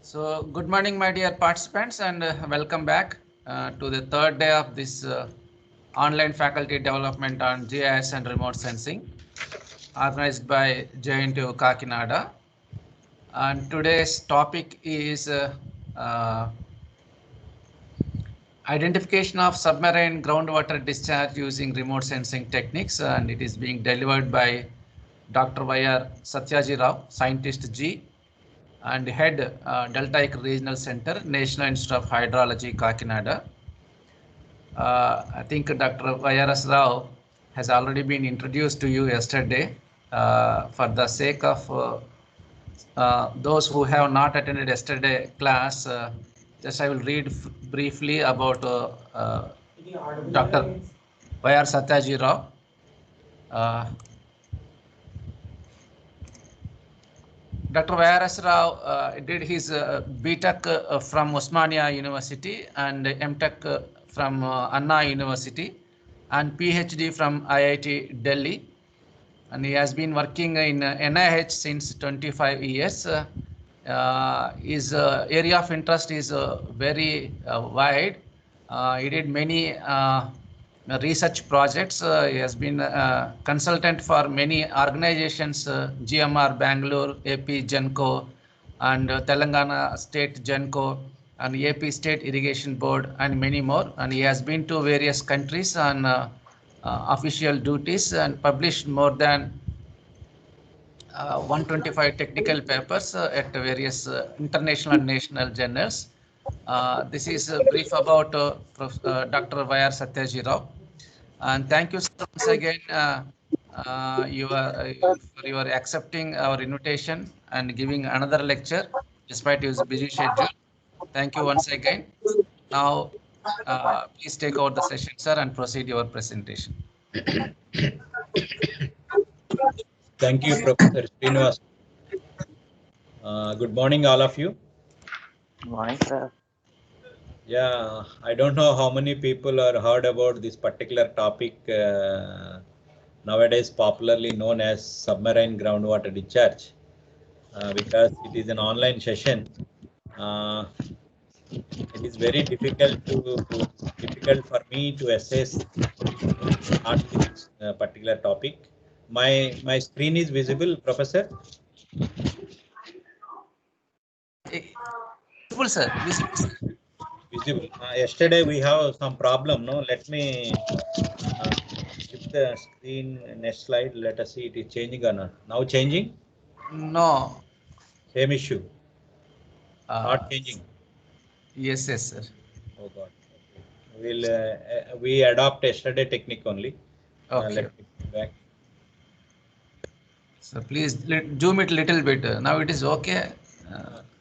So, good morning, my dear participants, and welcome back to the third day of this online faculty development on GIS and remote sensing, organized by JNTU Kakinada. And today's topic is identification of submarine groundwater discharge using remote sensing techniques, and it is being delivered by Dr. Y.R. Satyaji Rao, Scientist G, and Head Deltaic Regional Center, National Institute of Hydrology, Kakinada. I think Dr. Y.R.S. Rao has already been introduced to you yesterday. For the sake of those who have not attended yesterday class, just I will read briefly about Dr. Y.R. Satyaji Rao. Dr. Y.R.S. Rao did his BTech from Osmania University and MTech from Anna University and PhD from IIT Delhi. And he has been working in NIH since 25 years. His area of interest is very wide. He did many research projects. He has been a consultant for many organizations, GMR Bangalore, AP Genco, and Telangana State Genco, and AP State Irrigation Board, and many more. And he has been to various countries on official duties and published more than 125 technical papers at various international and national journals. This is a brief about Dr. Y.R. Satyaji Rao. And thank you once again for your accepting our invitation and giving another lecture despite his busy schedule. Thank you once again. Now, please take over the session, sir, and proceed your presentation. Thank you, Professor Srinivas. Good morning, all of you. Good morning, sir. Yeah, I don't know how many people are heard about this particular topic, nowadays popularly known as submarine groundwater discharge, because it is an online session. It is very difficult for me to assess this particular topic. My screen is visible, Professor. Visible, sir. Visible. Yesterday we have some problem. No, let me shift the screen. Next slide. Let us see it is changing or not. Now changing? No. Same issue. Not changing. Yes, sir. Oh God. Okay. We adopt yesterday technique only. Okay. Let me go back. So please zoom it a little bit. Now it is okay.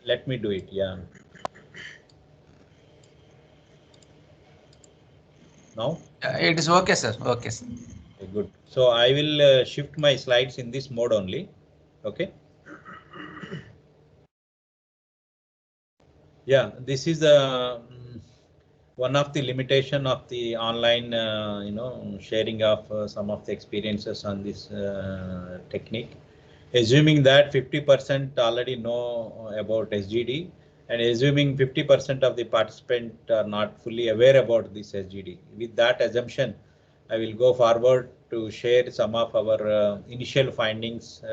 Let me do it. Yeah. Now? It is okay, sir. Okay, sir. Okay, good. So I will shift my slides in this mode only. Okay. Yeah, this is one of the limitation of the online, sharing of some of the experiences on this technique. Assuming that 50% already know about SGD, and assuming 50% of the participants are not fully aware about this SGD. With that assumption, I will go forward to share some of our initial findings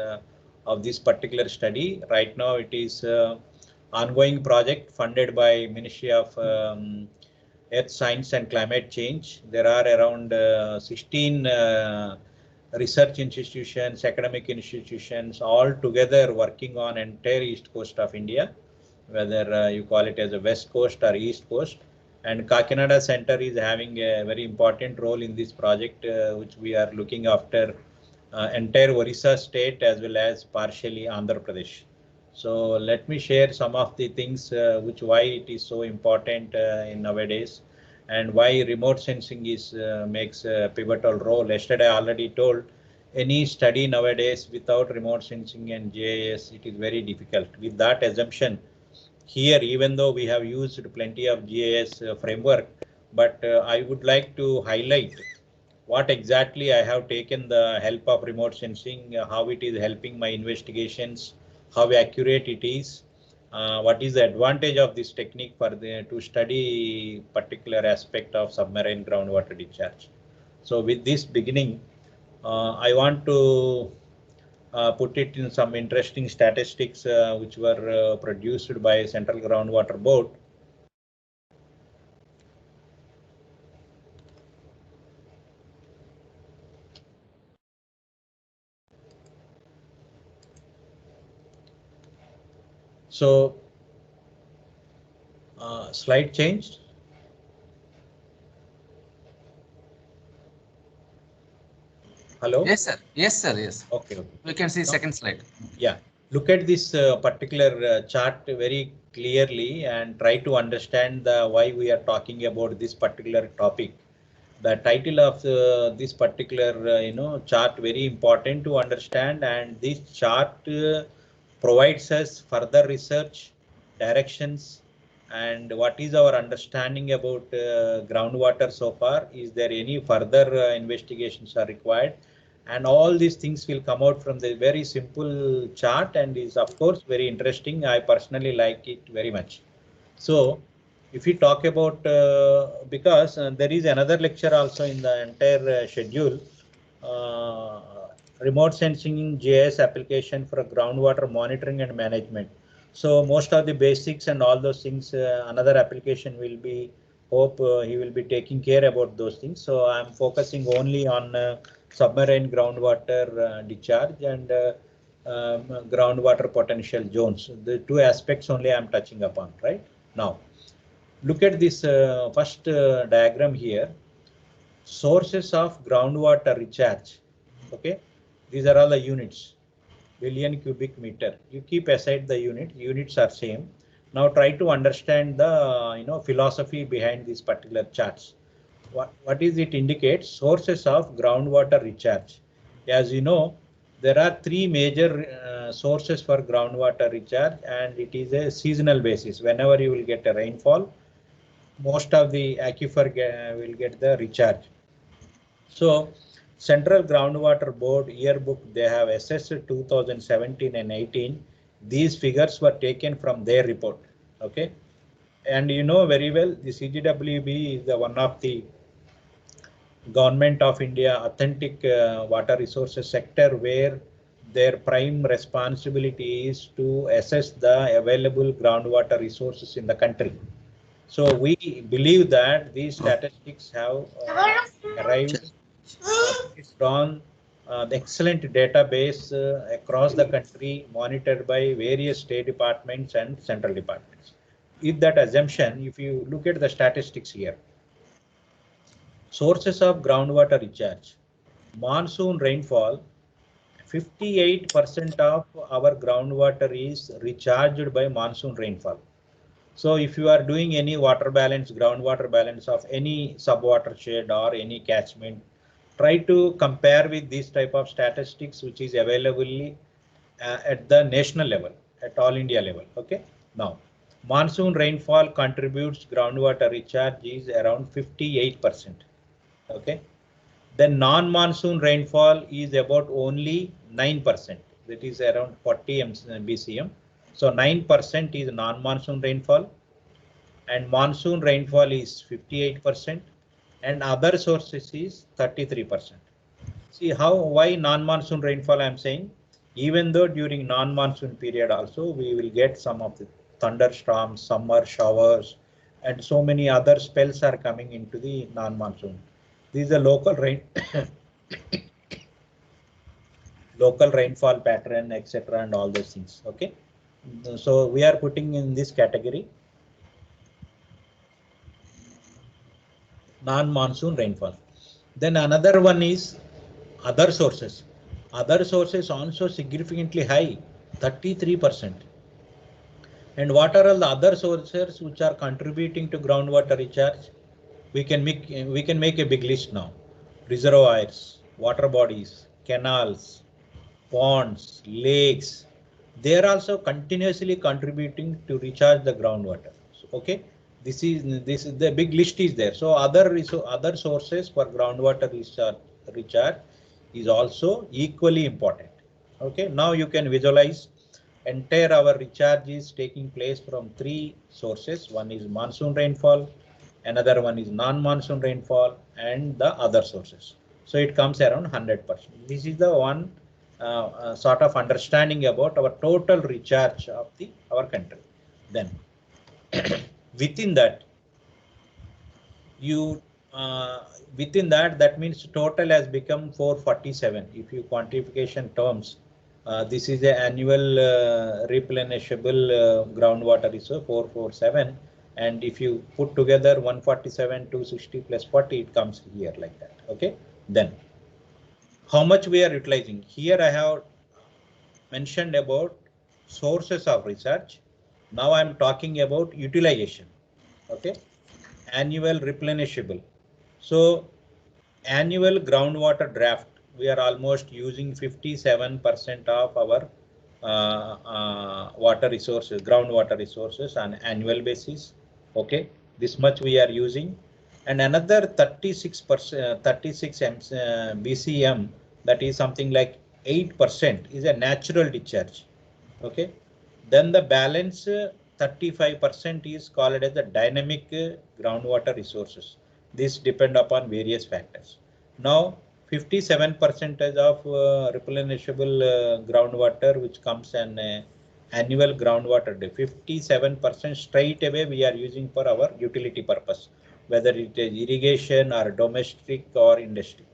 of this particular study. Right now, it is ongoing project funded by Ministry of Earth Science and Climate Change. There are around 16 research institutions, academic institutions, all together working on entire east coast of India, whether you call it as a west coast or east coast. And Kakinada Center is having a very important role in this project, which we are looking after entire Orissa state as well as partially Andhra Pradesh. So let me share some of the things why it is so important in nowadays, and why remote sensing is makes a pivotal role. Yesterday I already told, any study nowadays without remote sensing and GIS, it is very difficult. With that assumption, here, even though we have used plenty of GIS framework, but I would like to highlight what exactly I have taken the help of remote sensing, how it is helping my investigations, how accurate it is, what is the advantage of this technique for to study particular aspect of submarine groundwater discharge. So with this beginning, I want to put it in some interesting statistics which were produced by Central Groundwater Board. So slide changed. Hello? Yes, sir. Yes, sir. Yes. Okay. We can see second slide. Yeah. Look at this particular chart very clearly and try to understand why we are talking about this particular topic. The title of this particular chart very important to understand, and this chart provides us further research directions and what is our understanding about groundwater so far. Is there any further investigations are required? And all these things will come out from the very simple chart and is of course very interesting. I personally like it very much. So if we talk about because there is another lecture also in the entire schedule, remote sensing GIS application for groundwater monitoring and management. So most of the basics and all those things, another application will be, hope he will be taking care about those things. So I'm focusing only on submarine groundwater discharge and groundwater potential zones. The two aspects only I'm touching upon right now. Look at this first diagram here. Sources of groundwater recharge. Okay, these are all the units, billion cubic meter. You keep aside the units are same. Now try to understand the philosophy behind these particular charts. What is it indicates? Sources of groundwater recharge. As you know, there are three major sources for groundwater recharge, and it is a seasonal basis. Whenever you will get a rainfall, most of the aquifer will get the recharge. So Central Groundwater Board yearbook, they have assessed 2017 and 18. These figures were taken from their report. Okay, and you know very well the CGWB is the one of the Government of India authentic water resources sector where their prime responsibility is to assess the available groundwater resources in the country. So we believe that these statistics have arrived on the excellent database across the country monitored by various state departments and central departments. With that assumption, if you look at the statistics here, sources of groundwater recharge, monsoon rainfall, 58% of our groundwater is recharged by monsoon rainfall. So if you are doing any water balance, groundwater balance of any sub-watershed or any catchment, try to compare with this type of statistics which is available at the national level, at all India level. Okay. Now, monsoon rainfall contributes groundwater recharge is around 58%. Okay. Then non-monsoon rainfall is about only 9%. That is around 40 BCM. So 9% is non-monsoon rainfall, and monsoon rainfall is 58%, and other sources is 33%. See why non-monsoon rainfall I'm saying, even though during non-monsoon period also we will get some of the thunderstorms, summer showers, and so many other spells are coming into the non-monsoon. These are local rain, local rainfall pattern, etc., and all those things. Okay, so we are putting in this category non-monsoon rainfall. Then another one is other sources. Other sources also significantly high, 33%. And what are all the other sources which are contributing to groundwater recharge? We can make a big list now. Reservoirs, water bodies, canals, ponds, lakes. They are also continuously contributing to recharge the groundwater. So, okay, this is the big list is there. So other sources for groundwater recharge is also equally important. Okay, now you can visualize entire our recharge is taking place from 3 sources. One is monsoon rainfall, another one is non-monsoon rainfall, and the other sources. So it comes around 100%. This is the one sort of understanding about our total recharge of our country. Then within that, that means total has become 447. If you quantification terms, this is the annual replenishable groundwater reserve 447, and if you put together 147, 260 plus 40, it comes here like that. Okay, then how much we are utilizing here? I have mentioned about sources of recharge. Now I am talking about utilization. Okay, annual replenishable. So annual groundwater draft, we are almost using 57% of our water resources, groundwater resources on annual basis. Okay, this much we are using, and another 36%, 36 BCM, that is something like 8% is a natural discharge. Okay, then the balance 35% is called as the dynamic groundwater resources. This depend upon various factors. Now 57% of replenishable groundwater, which comes an annual groundwater day. 57% straight away we are using for our utility purpose, whether it is irrigation or domestic or industry.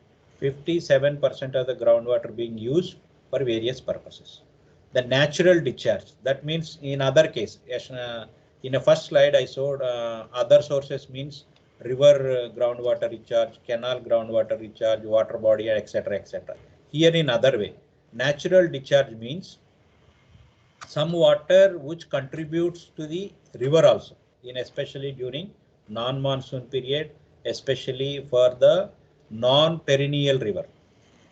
57% of the groundwater being used for various purposes. The natural discharge, that means in other case, in a first slide I showed other sources means river groundwater recharge, canal groundwater recharge, water body, etc., etc. Here in other way, natural discharge means some water which contributes to the river also, in especially during non-monsoon period, especially for the non-perennial river.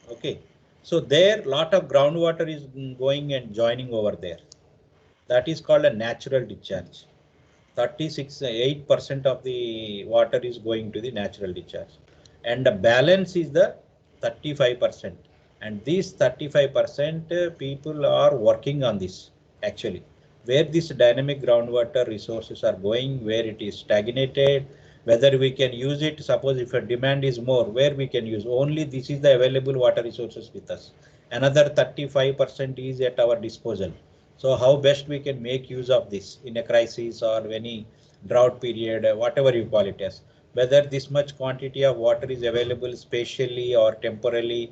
Okay, so there lot of groundwater is going and joining over there. That is called a natural discharge. 8% of the water is going to the natural discharge, and the balance is the 35%. And these 35% people are working on this actually, where this dynamic groundwater resources are going, where it is stagnated, whether we can use it. Suppose if a demand is more, where we can use, only this is the available water resources with us. Another 35% is at our disposal. So how best we can make use of this in a crisis or any drought period, whatever you call it as, whether this much quantity of water is available spatially or temporarily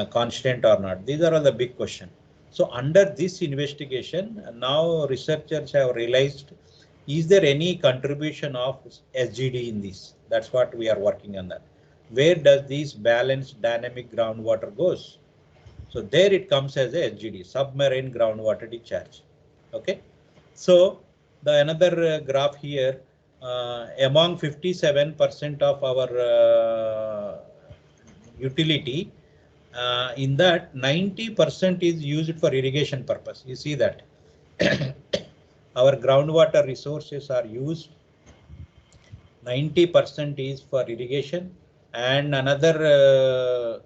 constant or not. These are all the big question. So under this investigation, now researchers have realized, is there any contribution of SGD in this? That's what we are working on that. Where does this balanced dynamic groundwater goes? So there it comes as a SGD, submarine groundwater discharge. Okay. So the another graph here, among 57% of our utility, in that 90% is used for irrigation purpose. You see that our groundwater resources are used, 90% is for irrigation, and another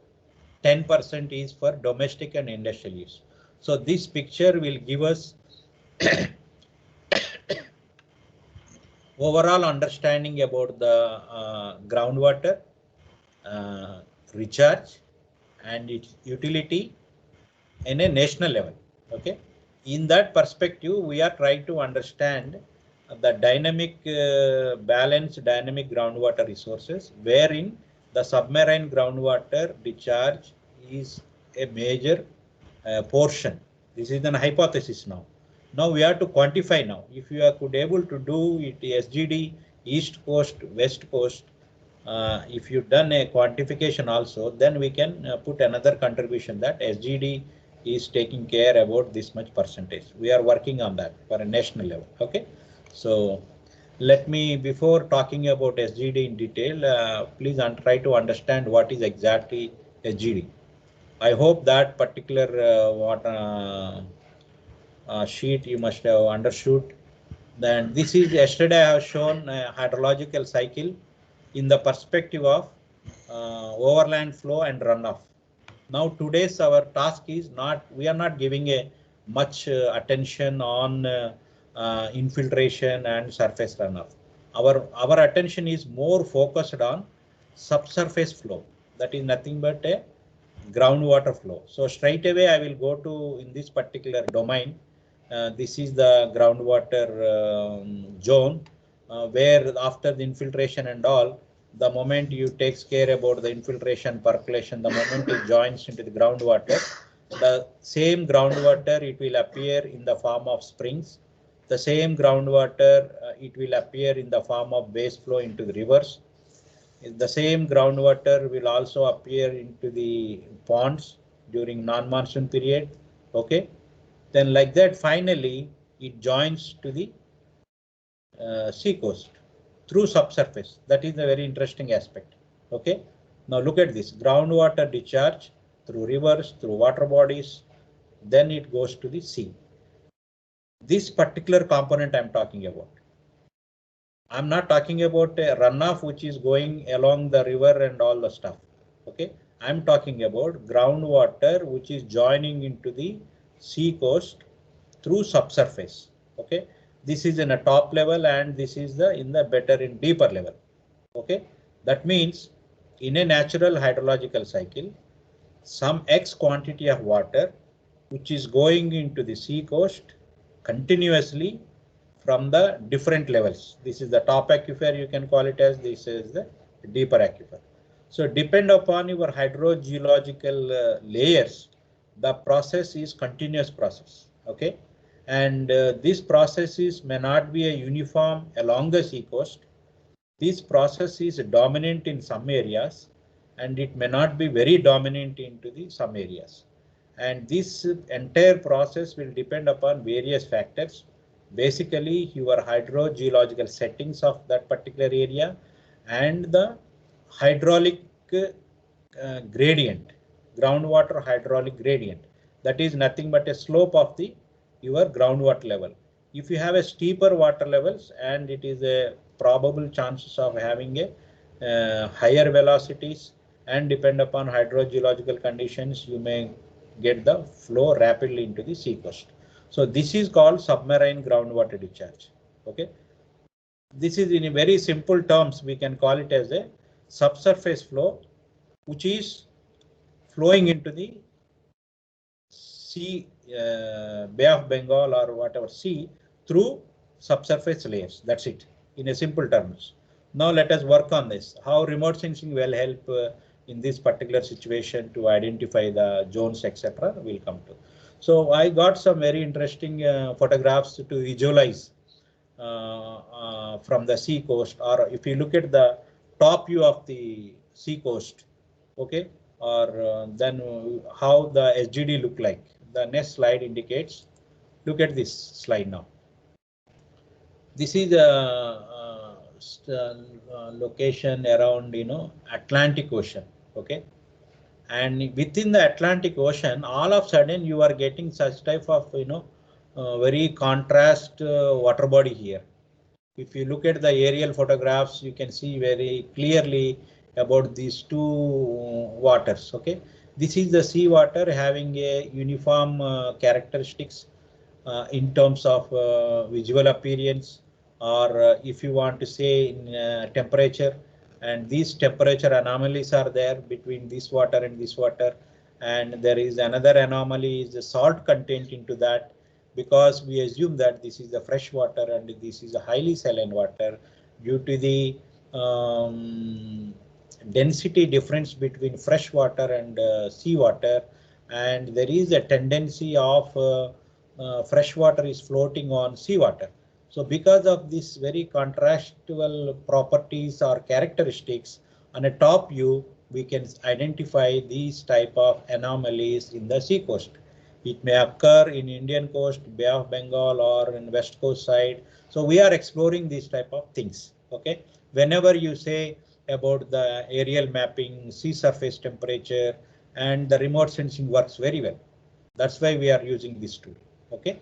10% is for domestic and industrial use. So this picture will give us overall understanding about the groundwater recharge and its utility in a national level. Okay, in that perspective, we are trying to understand the dynamic balanced dynamic groundwater resources, wherein the submarine groundwater discharge is a major portion. This is an hypothesis now. Now we have to quantify now. If you could able to do it SGD, East Coast, West Coast, if you've done a quantification also, then we can put another contribution that SGD is taking care about this much percentage. We are working on that for a national level. Okay, so let me, before talking about SGD in detail, please try to understand what is exactly SGD. I hope that particular sheet you must have understood. Then this is, yesterday I have shown a hydrological cycle in the perspective of overland flow and runoff. Now today's our task is not, we are not giving a much attention on infiltration and surface runoff. Our attention is more focused on subsurface flow. That is nothing but a groundwater flow. So straight away I will go to in this particular domain. This is the groundwater zone where after the infiltration and all, the moment you takes care about the infiltration, percolation, the moment it joins into the groundwater, the same groundwater it will appear in the form of springs. The same groundwater it will appear in the form of base flow into the rivers. The same groundwater will also appear into the ponds during non-monsoon period. Okay, then like that finally it joins to the sea coast through subsurface. That is a very interesting aspect. Okay, now look at this groundwater discharge through rivers, through water bodies, then it goes to the sea. This particular component I'm talking about. I'm not talking about a runoff which is going along the river and all the stuff. Okay, I'm talking about groundwater which is joining into the sea coast through subsurface. Okay, this is in a top level and this is the in the better in deeper level. Okay, that means in a natural hydrological cycle, some X quantity of water which is going into the sea coast continuously from the different levels. This is the top aquifer, you can call it as, this is the deeper aquifer. So depend upon your hydrogeological layers, the process is continuous process. Okay, and these processes may not be a uniform along the sea coast. This process is dominant in some areas and it may not be very dominant into the some areas. And this entire process will depend upon various factors. Basically your hydrogeological settings of that particular area and the hydraulic gradient, groundwater hydraulic gradient. That is nothing but a slope of the your groundwater level. If you have a steeper water levels and it is a probable chances of having a higher velocities and depend upon hydrogeological conditions, you may get the flow rapidly into the sea coast. So this is called submarine groundwater discharge. Okay, this is in a very simple terms we can call it as a subsurface flow which is flowing into the sea, Bay of Bengal or whatever sea through subsurface layers. That's it in a simple terms. Now let us work on this. How remote sensing will help in this particular situation to identify the zones, etc. We'll come to. So I got some very interesting photographs to visualize from the sea coast, or if you look at the top view of the sea coast, okay, or then how the SGD look like. The next slide indicates. Look at this slide now. This is a location around Atlantic Ocean. Okay, and within the Atlantic Ocean, all of a sudden you are getting such type of very contrast water body here. If you look at the aerial photographs, you can see very clearly about these two waters. Okay, this is the sea water having a uniform characteristics in terms of visual appearance, or if you want to say in temperature, and these temperature anomalies are there between this water and this water, and there is another anomaly is the salt content into that, because we assume that this is the fresh water and this is a highly saline water due to the density difference between fresh water and sea water, and there is a tendency of fresh water is floating on seawater. So because of this very contrastual properties or characteristics, on a top view we can identify these type of anomalies in the sea coast. It may occur in Indian coast, Bay of Bengal, or in west coast side. So we are exploring these type of things. Okay, whenever you say about the aerial mapping, sea surface temperature, and the remote sensing works very well. That's why we are using this tool. Okay,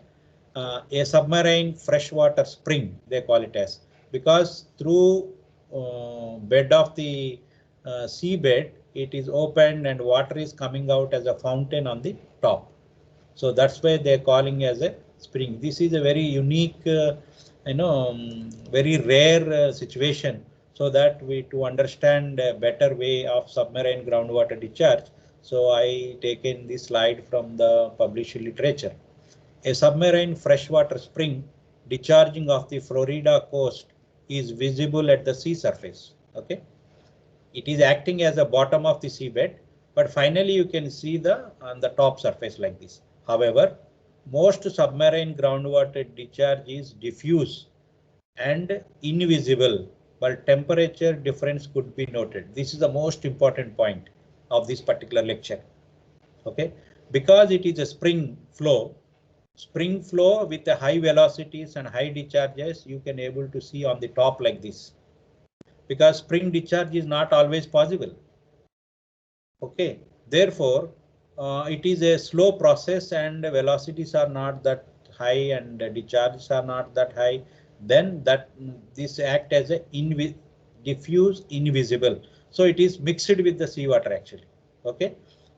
a submarine freshwater spring they call it as, because through bed of the seabed it is opened and water is coming out as a fountain on the top. So that's why they're calling as a spring. This is a very unique, very rare situation. So that we to understand a better way of submarine groundwater discharge. So I taken this slide from the published literature. A submarine freshwater spring discharging off the Florida coast is visible at the sea surface. Okay, it is acting as a bottom of the seabed, but finally you can see the on the top surface like this. However, most submarine groundwater discharge is diffuse and invisible, but temperature difference could be noted. This is the most important point of this particular lecture. Okay, because it is a spring flow with the high velocities and high discharges, you can able to see on the top like this, because spring discharge is not always possible. Okay, therefore it is a slow process and velocities are not that high and discharges are not that high. Then that this act as a diffuse invisible. So it is mixed with the seawater actually. Okay,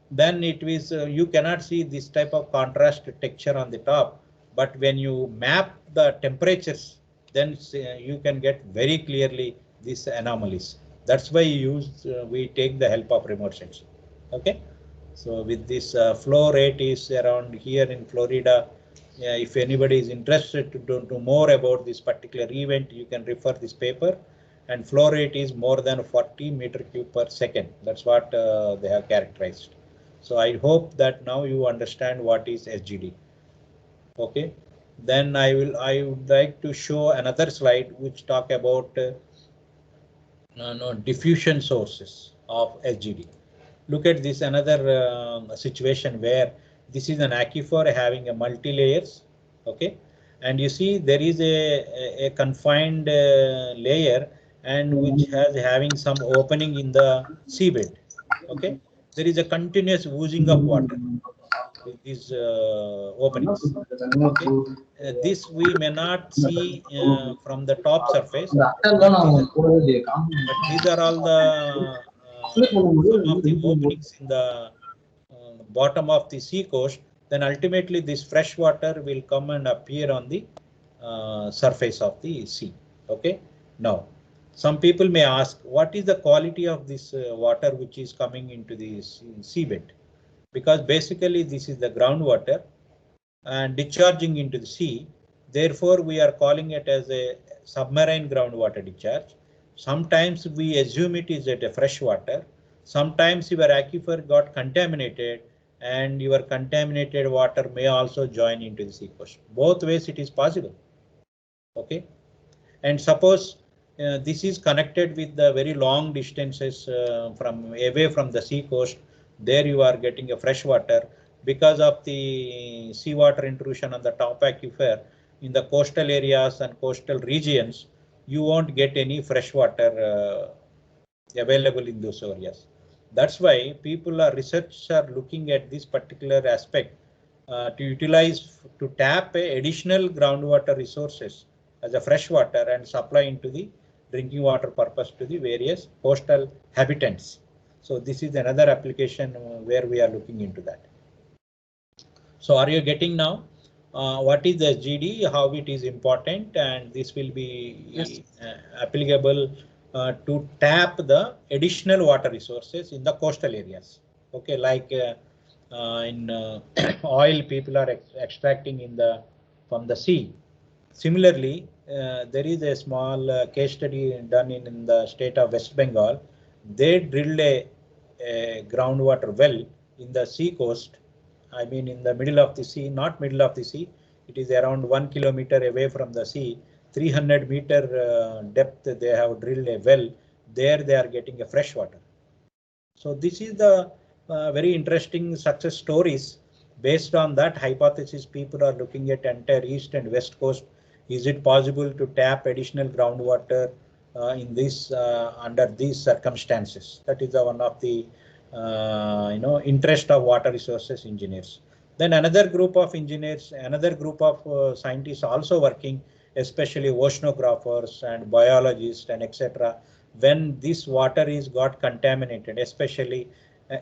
then it is you cannot see this type of contrast texture on the top, but when you map the temperatures, then you can get very clearly these anomalies. That's why we take the help of remote sensing. Okay, so with this flow rate is around here in Florida. If anybody is interested to know more about this particular event, you can refer this paper, and flow rate is more than 40 meter cube per second. That's what they have characterized. So I hope that now you understand what is SGD. Okay, then I would like to show another slide which talk about diffusion sources of SGD. Look at this another situation where this is an aquifer having a multi-layers. Okay, and you see there is a confined layer and which has having some opening in the seabed. Okay, there is a continuous oozing of water with these openings. Okay, this we may not see from the top surface, but these are all the some of the openings in the bottom of the sea coast. Then ultimately this fresh water will come and appear on the surface of the sea. Okay, now some people may ask, what is the quality of this water which is coming into the seabed? Because basically this is the groundwater and discharging into the sea. Therefore, we are calling it as a submarine groundwater discharge. Sometimes we assume it is at a fresh water. Sometimes your aquifer got contaminated and your contaminated water may also join into the sea coast. Both ways it is possible. Okay, and suppose this is connected with the very long distances from away from the sea coast. There you are getting a fresh water because of the seawater intrusion on the top aquifer in the coastal areas and coastal regions. You won't get any fresh water available in those areas. That's why researchers are looking at this particular aspect to tap additional groundwater resources as a fresh water and supply into the drinking water purpose to the various coastal habitants. So this is another application where we are looking into that. So are you getting now what is the SGD, how it is important, and this will be applicable to tap the additional water resources in the coastal areas. Okay, like in oil people are extracting from the sea. Similarly, there is a small case study done in the state of West Bengal. They drilled a groundwater well in the sea coast. I mean in the middle of the sea, not middle of the sea. It is around 1 kilometer away from the sea. 300 meter depth they have drilled a well. There they are getting a fresh water. So this is the very interesting success stories. Based on that hypothesis, people are looking at entire east and west coast. Is it possible to tap additional groundwater in this under these circumstances? That is one of the interest of water resources engineers. Then another group of engineers, another group of scientists also working, especially oceanographers and biologists and etc. When this water is got contaminated, especially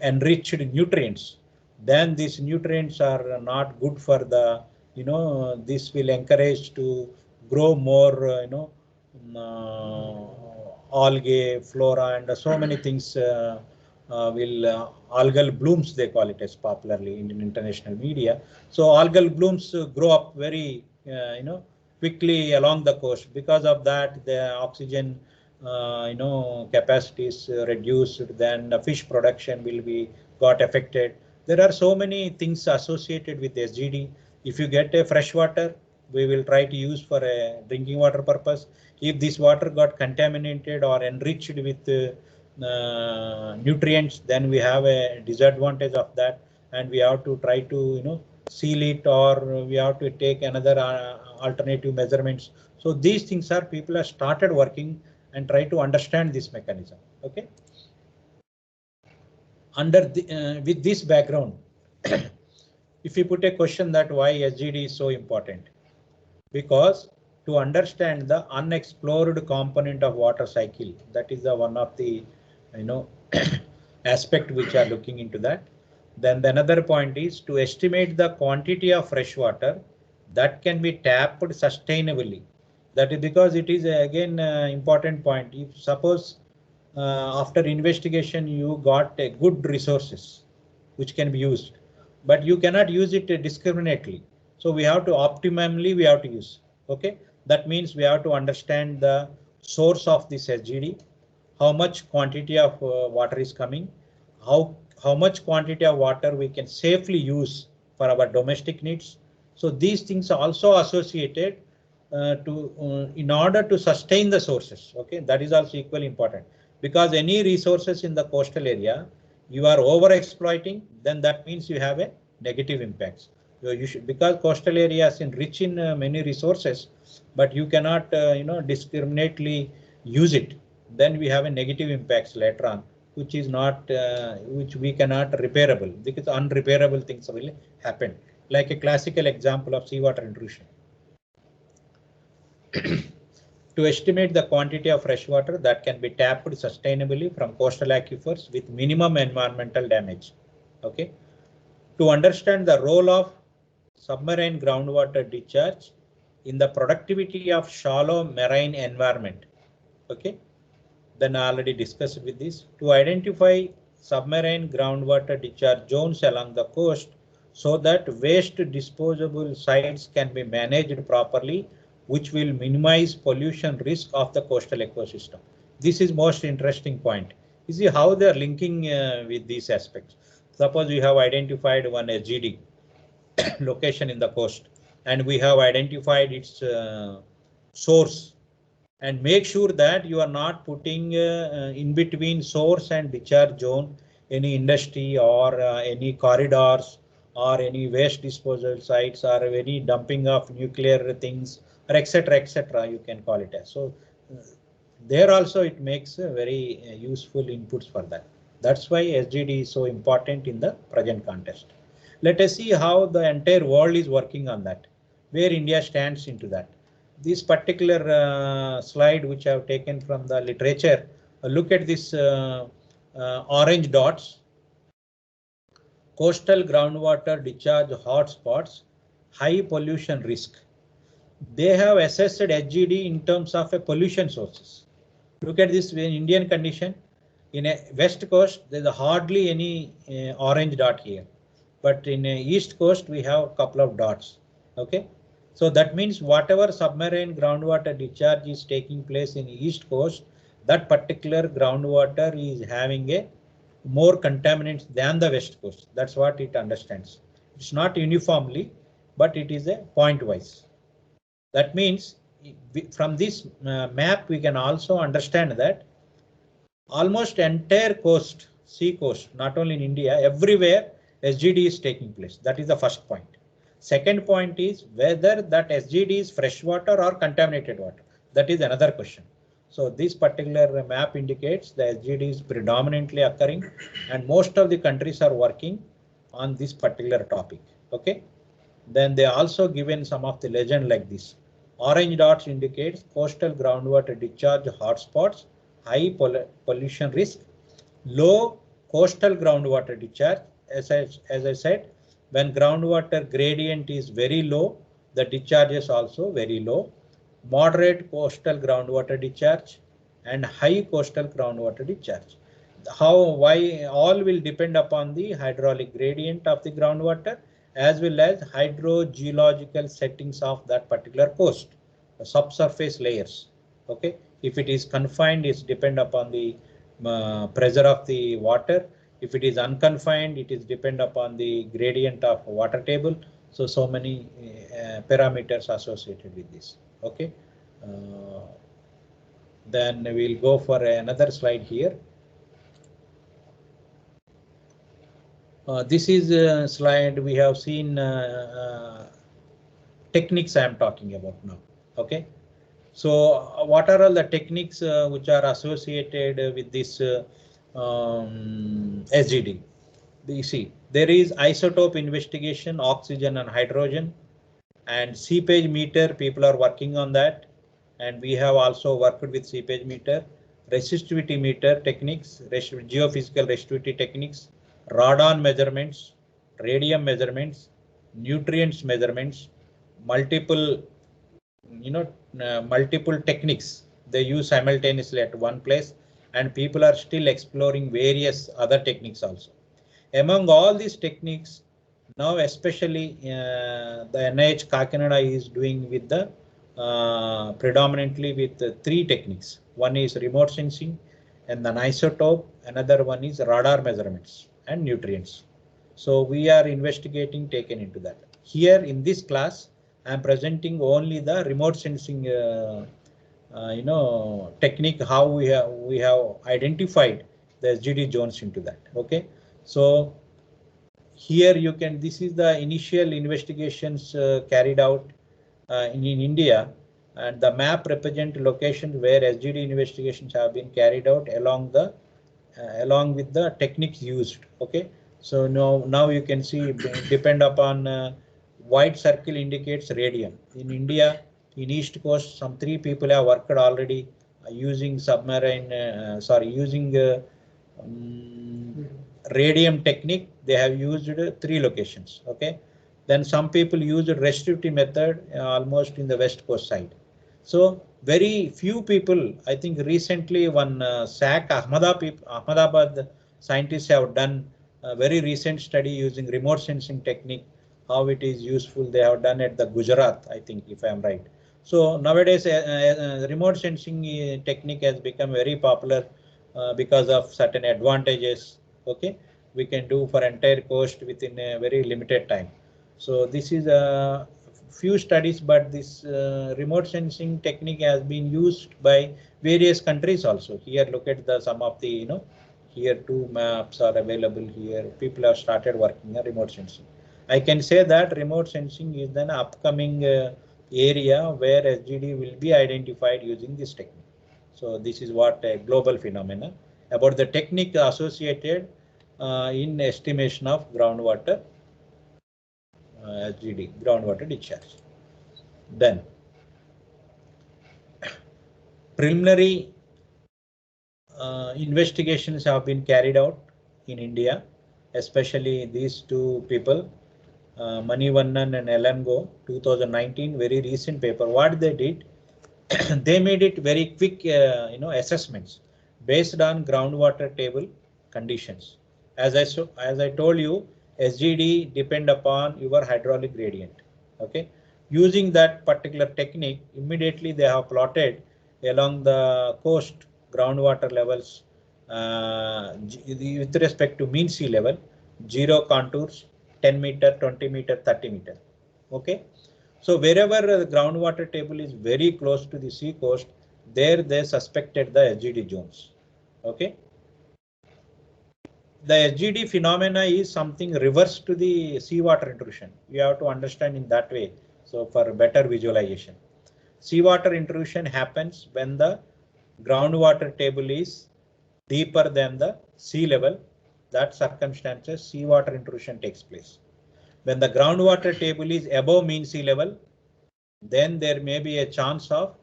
enriched nutrients, then these nutrients are not good for the, this will encourage to grow more, algae, flora, and so many things algal blooms, they call it as popularly in international media. So algal blooms grow up very, quickly along the coast. Because of that, the oxygen, capacity is reduced. Then the fish production will be got affected. There are so many things associated with SGD. If you get a fresh water, we will try to use for a drinking water purpose. If this water got contaminated or enriched with nutrients, then we have a disadvantage of that, and we have to try to seal it, or we have to take another alternative measurements. So these things are, people have started working and try to understand this mechanism. Okay. Under the, with this background, if you put a question that why SGD is so important, because to understand the unexplored component of water cycle, that is the one of the aspect which are looking into that. Then the another point is to estimate the quantity of fresh water that can be tapped sustainably. That is because it is again important point. If suppose after investigation you got a good resources which can be used, but you cannot use it discriminately. So we have to optimally we have to use. Okay, that means we have to understand the source of this SGD, how much quantity of water is coming, how much quantity of water we can safely use for our domestic needs. So these things are also associated in order to sustain the sources. Okay, that is also equally important, because any resources in the coastal area you are over exploiting, then that means you have a negative impacts. You should, because coastal areas is rich in many resources, but you cannot discriminately use it, then we have a negative impacts later on, which is not which we cannot repairable, because unrepairable things will happen, like a classical example of seawater intrusion. To estimate the quantity of fresh water that can be tapped sustainably from coastal aquifers with minimum environmental damage. Okay, to understand the role of submarine groundwater discharge in the productivity of shallow marine environment. Okay, then I already discussed with this. To identify submarine groundwater discharge zones along the coast so that waste disposable sites can be managed properly, which will minimize pollution risk of the coastal ecosystem. This is most interesting point. You see how they are linking with these aspects. Suppose we have identified one SGD location in the coast, and we have identified its source, and make sure that you are not putting in between source and discharge zone any industry or any corridors or any waste disposal sites or any dumping of nuclear things, or etc., you can call it as. So there also it makes very useful inputs for that. That's why SGD is so important in the present context. Let us see how the entire world is working on that, where India stands into that. This particular slide which I have taken from the literature, look at this orange dots, coastal groundwater discharge hotspots, high pollution risk. They have assessed SGD in terms of a pollution sources. Look at this in Indian condition. In a west coast, there is hardly any orange dot here, but in a east coast we have a couple of dots. Okay, so that means whatever submarine groundwater discharge is taking place in east coast, that particular groundwater is having a more contaminants than the west coast. That's what it understands. It's not uniformly, but it is a point wise. That means from this map we can also understand that almost entire coast, sea coast, not only in India, everywhere SGD is taking place. That is the first point. Second point is whether that SGD is fresh water or contaminated water. That is another question. So this particular map indicates the SGD is predominantly occurring, and most of the countries are working on this particular topic. Okay. Then they also given some of the legend like this. Orange dots indicates coastal groundwater discharge hotspots, high pollution risk, low coastal groundwater discharge, as I said, when groundwater gradient is very low, the discharge is also very low. Moderate coastal groundwater discharge and high coastal groundwater discharge. Why all will depend upon the hydraulic gradient of the groundwater as well as hydrogeological settings of that particular coast, the subsurface layers. Okay, if it is confined, it's depend upon the pressure of the water. If it is unconfined, it is depend upon the gradient of water table. So many parameters associated with this. Okay, then we'll go for another slide here. This is a slide we have seen techniques I am talking about now. Okay, so what are all the techniques which are associated with this SGD? You see, there is isotope investigation, oxygen and hydrogen, and seepage meter. People are working on that, and we have also worked with seepage meter, resistivity meter techniques, geophysical resistivity techniques, radon measurements, radium measurements, nutrients measurements, multiple multiple techniques they use simultaneously at one place, and people are still exploring various other techniques also. Among all these techniques, now especially the NIH Kakinada is doing with the predominantly with the three techniques. One is remote sensing, and then isotope, another one is radar measurements and nutrients. So we are investigating taken into that. Here in this class, I am presenting only the remote sensing technique, how we have identified the SGD zones into that. Okay, so here you can, this is the initial investigations carried out in India, and the map represent locations where SGD investigations have been carried out along with the techniques used. Okay, so now you can see depend upon white circle indicates radium. In India, in East Coast, some 3 people have worked already using submarine, using radium technique. They have used 3 locations. Okay, then some people used resistivity method almost in the West Coast side. So very few people, I think recently one SAC Ahmedabad scientists have done a very recent study using remote sensing technique, how it is useful. They have done at the Gujarat, I think, if I am right. So nowadays remote sensing technique has become very popular because of certain advantages. Okay, we can do for entire coast within a very limited time. So this is a few studies, but this remote sensing technique has been used by various countries also. Here look at the some of the here 2 maps are available here. People have started working on remote sensing. I can say that remote sensing is an upcoming area where SGD will be identified using this technique. So this is what a global phenomena about the technique associated in estimation of groundwater SGD, groundwater discharge. Then preliminary investigations have been carried out in India, especially these 2 people, Manivannan and Elango, 2019, very recent paper. What they did, they made it very quick, assessments based on groundwater table conditions. As I told you, SGD depend upon your hydraulic gradient. Okay, using that particular technique, immediately they have plotted along the coast groundwater levels with respect to mean sea level, 0 contours, 10 meter, 20 meter, 30 meter. Okay, so wherever the groundwater table is very close to the sea coast, there they suspected the SGD zones. Okay, the SGD phenomena is something reverse to the seawater intrusion. You have to understand in that way. So for better visualization, seawater intrusion happens when the groundwater table is deeper than the sea level. That circumstances seawater intrusion takes place. When the groundwater table is above mean sea level, then there may be a chance of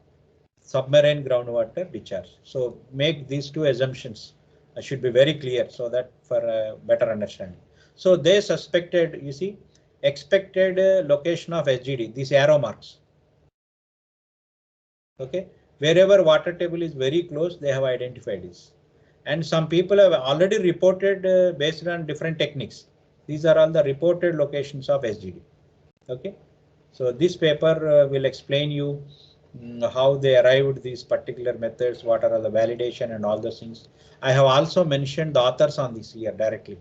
submarine groundwater discharge. So make these 2 assumptions should be very clear so that for a better understanding. So they suspected, you see, expected location of SGD, these arrow marks. Okay, wherever water table is very close, they have identified this. And some people have already reported based on different techniques. These are all the reported locations of SGD. Okay, so this paper will explain you how they arrived these particular methods, what are the validation and all those things. I have also mentioned the authors on this here directly.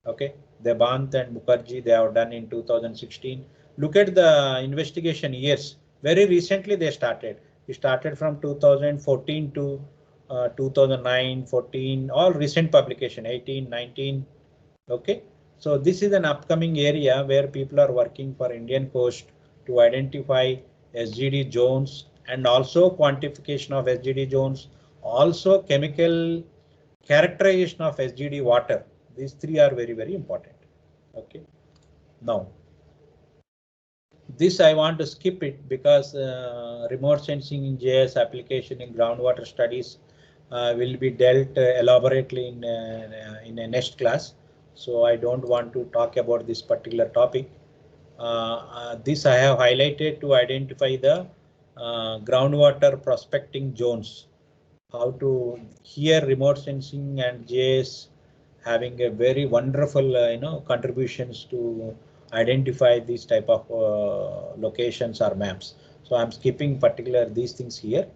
Okay, Debant and Mukherjee, they have done in 2016. Look at the investigation years. Very recently they started. It started from 2014 to 2009, 14, all recent publication, 18, 19. Okay, so this is an upcoming area where people are working for Indian coast to identify SGD zones and also quantification of SGD zones, also chemical characterization of SGD water. These three are very, very important. Okay, now this I want to skip it because remote sensing in JS application in groundwater studies will be dealt elaborately in a next class. So I don't want to talk about this particular topic. This I have highlighted to identify the groundwater prospecting zones. How to here remote sensing and JS having a very wonderful contributions to identify these type of locations or maps. So I'm skipping particular these things here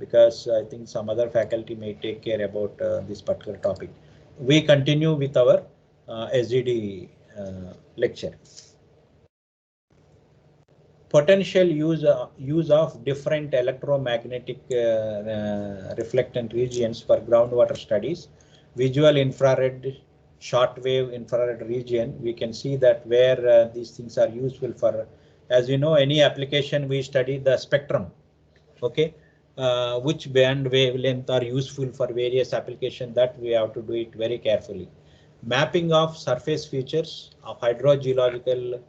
because I think some other faculty may take care about this particular topic. We continue with our SGD lecture. Potential use of different electromagnetic reflectant regions for groundwater studies. Visual infrared, shortwave infrared region, we can see that where these things are useful for, as you know, any application we study the spectrum. Okay, which band wavelength are useful for various applications, that we have to do it very carefully. Mapping of surface features of hydrogeological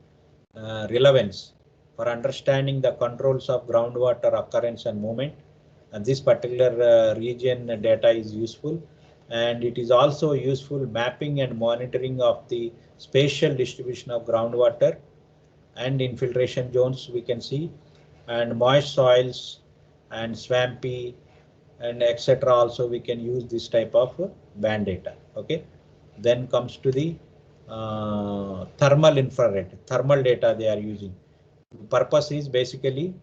relevance for understanding the controls of groundwater occurrence and movement, and this particular region data is useful, and it is also useful mapping and monitoring of the spatial distribution of groundwater and infiltration zones we can see, and moist soils and swampy and etc. also we can use this type of band data. Okay, then comes to the thermal infrared, thermal data they are using. Purpose is basically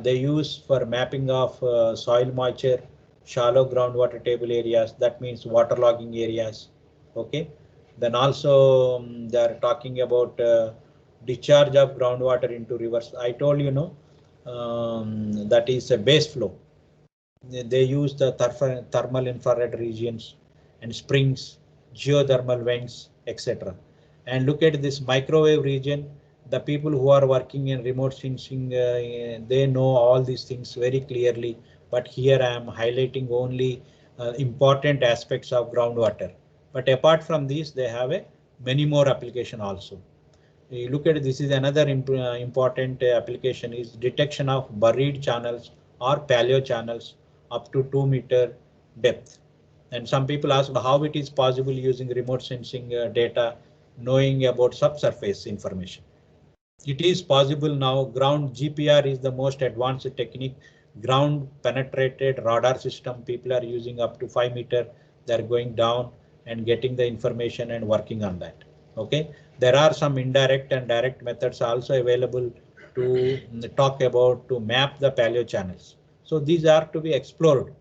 they use for mapping of soil moisture, shallow groundwater table areas, that means waterlogging areas. Okay, then also they are talking about discharge of groundwater into rivers. I told you that is a base flow. They use the thermal infrared regions and springs, geothermal vents, etc. And look at this microwave region. The people who are working in remote sensing, they know all these things very clearly. But here I am highlighting only important aspects of groundwater. But apart from these, they have many more application also. You look at this is another important application is detection of buried channels or paleo channels up to 2 meter depth. And some people ask how it is possible using remote sensing data, knowing about subsurface information. It is possible now. Ground GPR is the most advanced technique. Ground penetrated radar system. People are using up to 5 meter. They're going down and getting the information and working on that. Okay, there are some indirect and direct methods also available to talk about to map the paleo channels. So these are to be explored.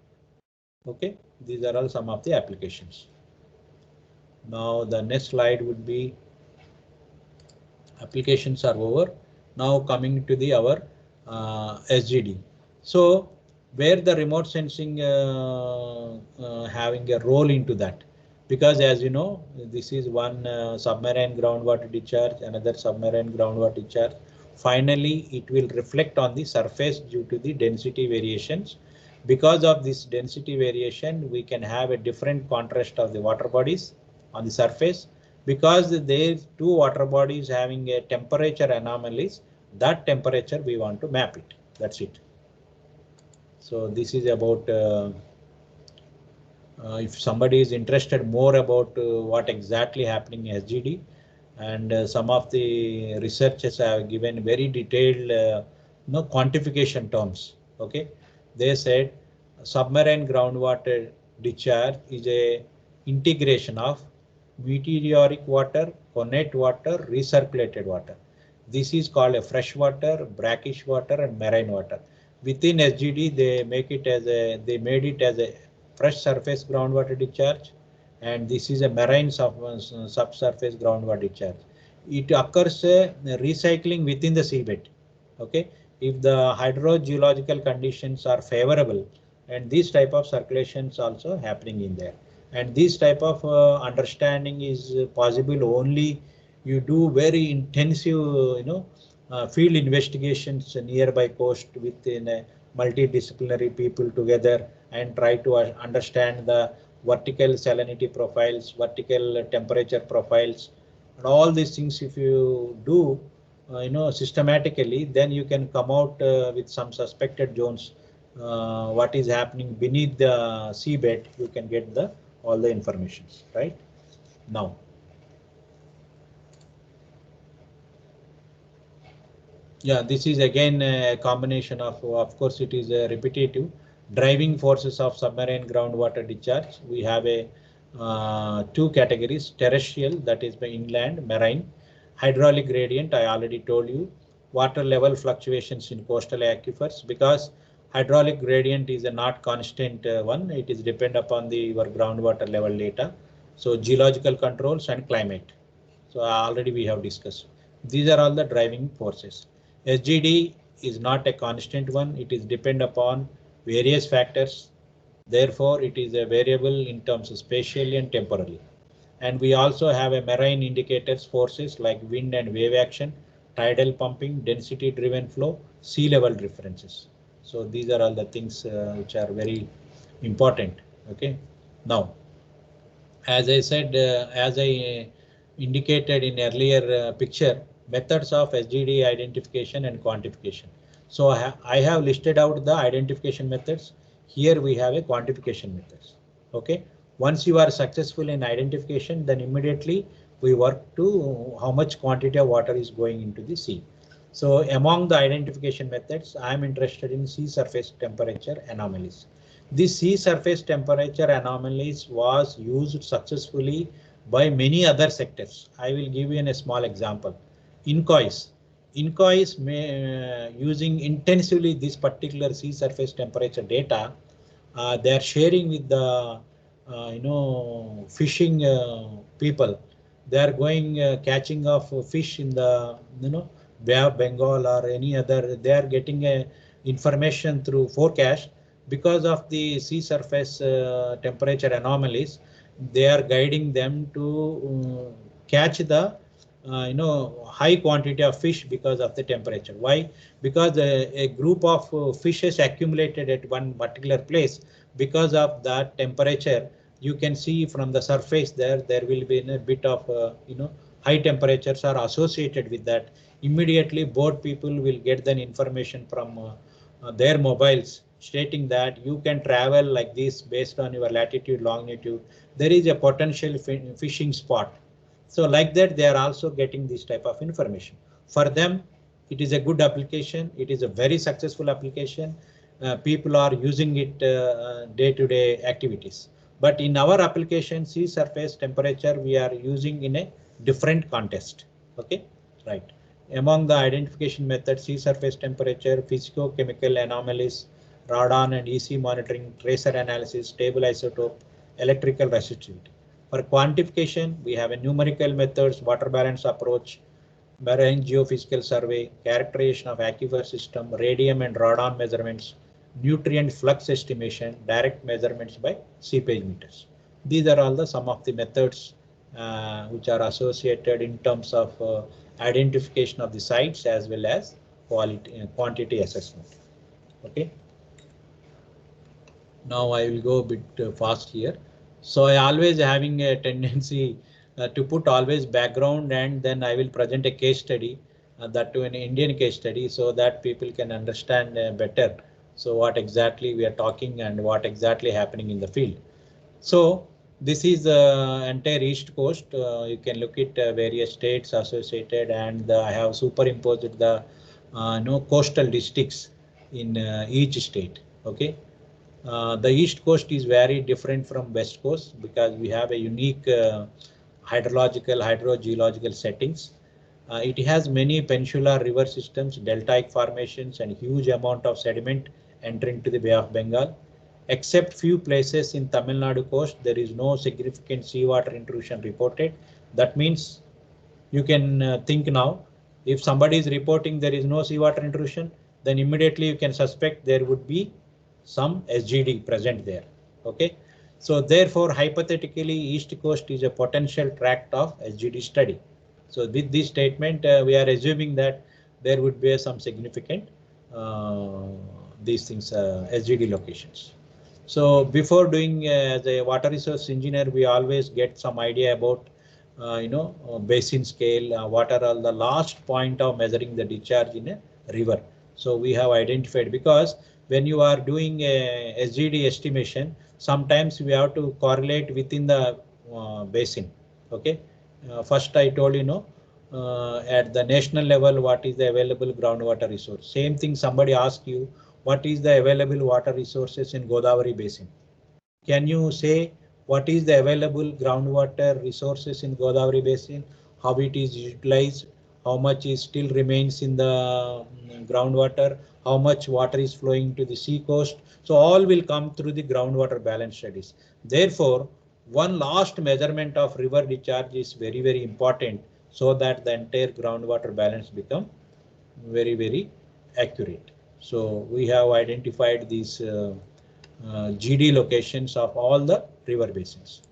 Okay, these are all some of the applications. Now the next slide would be applications are over. Now coming to the our SGD. So where the remote sensing having a role into that, because as you know, this is one submarine groundwater discharge, another submarine groundwater discharge. Finally, it will reflect on the surface due to the density variations. Because of this density variation, we can have a different contrast of the water bodies on the surface. Because there two water bodies having a temperature anomalies, that temperature we want to map it. That's it. So this is about if somebody is interested more about what exactly happening in SGD, and some of the researchers have given very detailed quantification terms. Okay, they said submarine groundwater discharge is a integration of meteoric water, connate water, recirculated water. This is called a fresh water, brackish water, and marine water. Within SGD, they made it as a fresh surface groundwater discharge, and this is a marine subsurface groundwater discharge. It occurs recycling within the seabed. Okay, if the hydrogeological conditions are favorable, and this type of circulations also happening in there, and this type of understanding is possible only you do very intensive, field investigations nearby coast within a multidisciplinary people together and try to understand the vertical salinity profiles, vertical temperature profiles, and all these things. If you do, systematically, then you can come out with some suspected zones. What is happening beneath the seabed? You can get the all the information right now. Yeah, this is again a combination of course, it is a repetitive driving forces of submarine groundwater discharge. We have a two categories: terrestrial, that is by inland, marine, hydraulic gradient. I already told you, water level fluctuations in coastal aquifers, because hydraulic gradient is a not constant one. It is depend upon the your groundwater level data. So geological controls and climate. So already we have discussed. These are all the driving forces. SGD is not a constant one. It is depend upon various factors. Therefore, it is a variable in terms of spatially and temporally. And we also have a marine indicators forces like wind and wave action, tidal pumping, density driven flow, sea level differences. So these are all the things which are very important. Okay. Now, as I said, as I indicated in earlier picture, methods of SGD identification and quantification. So I have listed out the identification methods. Here we have a quantification methods. Okay. Once you are successful in identification, then immediately we work to how much quantity of water is going into the sea. So among the identification methods, I am interested in sea surface temperature anomalies. This sea surface temperature anomalies was used successfully by many other sectors. I will give you a small example. INCOIS using intensively this particular sea surface temperature data. They are sharing with the fishing people. They are going catching of fish in the Bay of Bengal or any other. They are getting information through forecast. Because of the sea surface temperature anomalies, they are guiding them to catch the high quantity of fish because of the temperature. Why? Because a group of fishes accumulated at one particular place. Because of that temperature, you can see from the surface there will be a bit of high temperatures are associated with that. Immediately boat people will get the information from their mobiles stating that you can travel like this based on your latitude, longitude. There is a potential fishing spot. So like that, they are also getting this type of information. For them, it is a good application. It is a very successful application. People are using it day-to-day activities. But in our application, sea surface temperature, we are using in a different context. Okay, right. Among the identification methods, sea surface temperature, physico-chemical anomalies, radon and EC monitoring, tracer analysis, stable isotope, electrical resistivity. For quantification, we have a numerical methods, water balance approach, marine geophysical survey, characterization of aquifer system, radium and radon measurements, nutrient flux estimation, direct measurements by seepage meters. These are all the some of the methods which are associated in terms of identification of the sites as well as quantity assessment. Okay. Now I will go a bit fast here. So I always having a tendency to put always background, and then I will present a case study, that to an Indian case study, so that people can understand better. So what exactly we are talking and what exactly happening in the field. So This is the entire East Coast. You can look at various states associated, and I have superimposed the coastal districts in each state. Okay. The East Coast is very different from West Coast because we have a unique hydrogeological settings. It has many peninsular river systems, deltaic formations, and huge amount of sediment entering to the Bay of Bengal. Except few places in Tamil Nadu coast, there is no significant seawater intrusion reported. That means you can think now, if somebody is reporting there is no seawater intrusion, then immediately you can suspect there would be some SGD present there. Okay, so therefore hypothetically East Coast is a potential tract of SGD study. So with this statement we are assuming that there would be some significant these things SGD locations. So before doing as a water resource engineer, we always get some idea about basin scale, what are all the last point of measuring the discharge in a river. So we have identified, because when you are doing a SGD estimation, sometimes we have to correlate within the basin. Okay, first I told at the national level what is the available groundwater resource. Same thing, somebody asks you what is the available water resources in Godavari basin. Can you say what is the available groundwater resources in Godavari basin, how it is utilized, how much is still remains in the groundwater, how much water is flowing to the sea coast? So all will come through the groundwater balance studies. Therefore, one last measurement of river discharge is very, very important, so that the entire groundwater balance become very, very accurate. So we have identified these GD locations of all the river basins.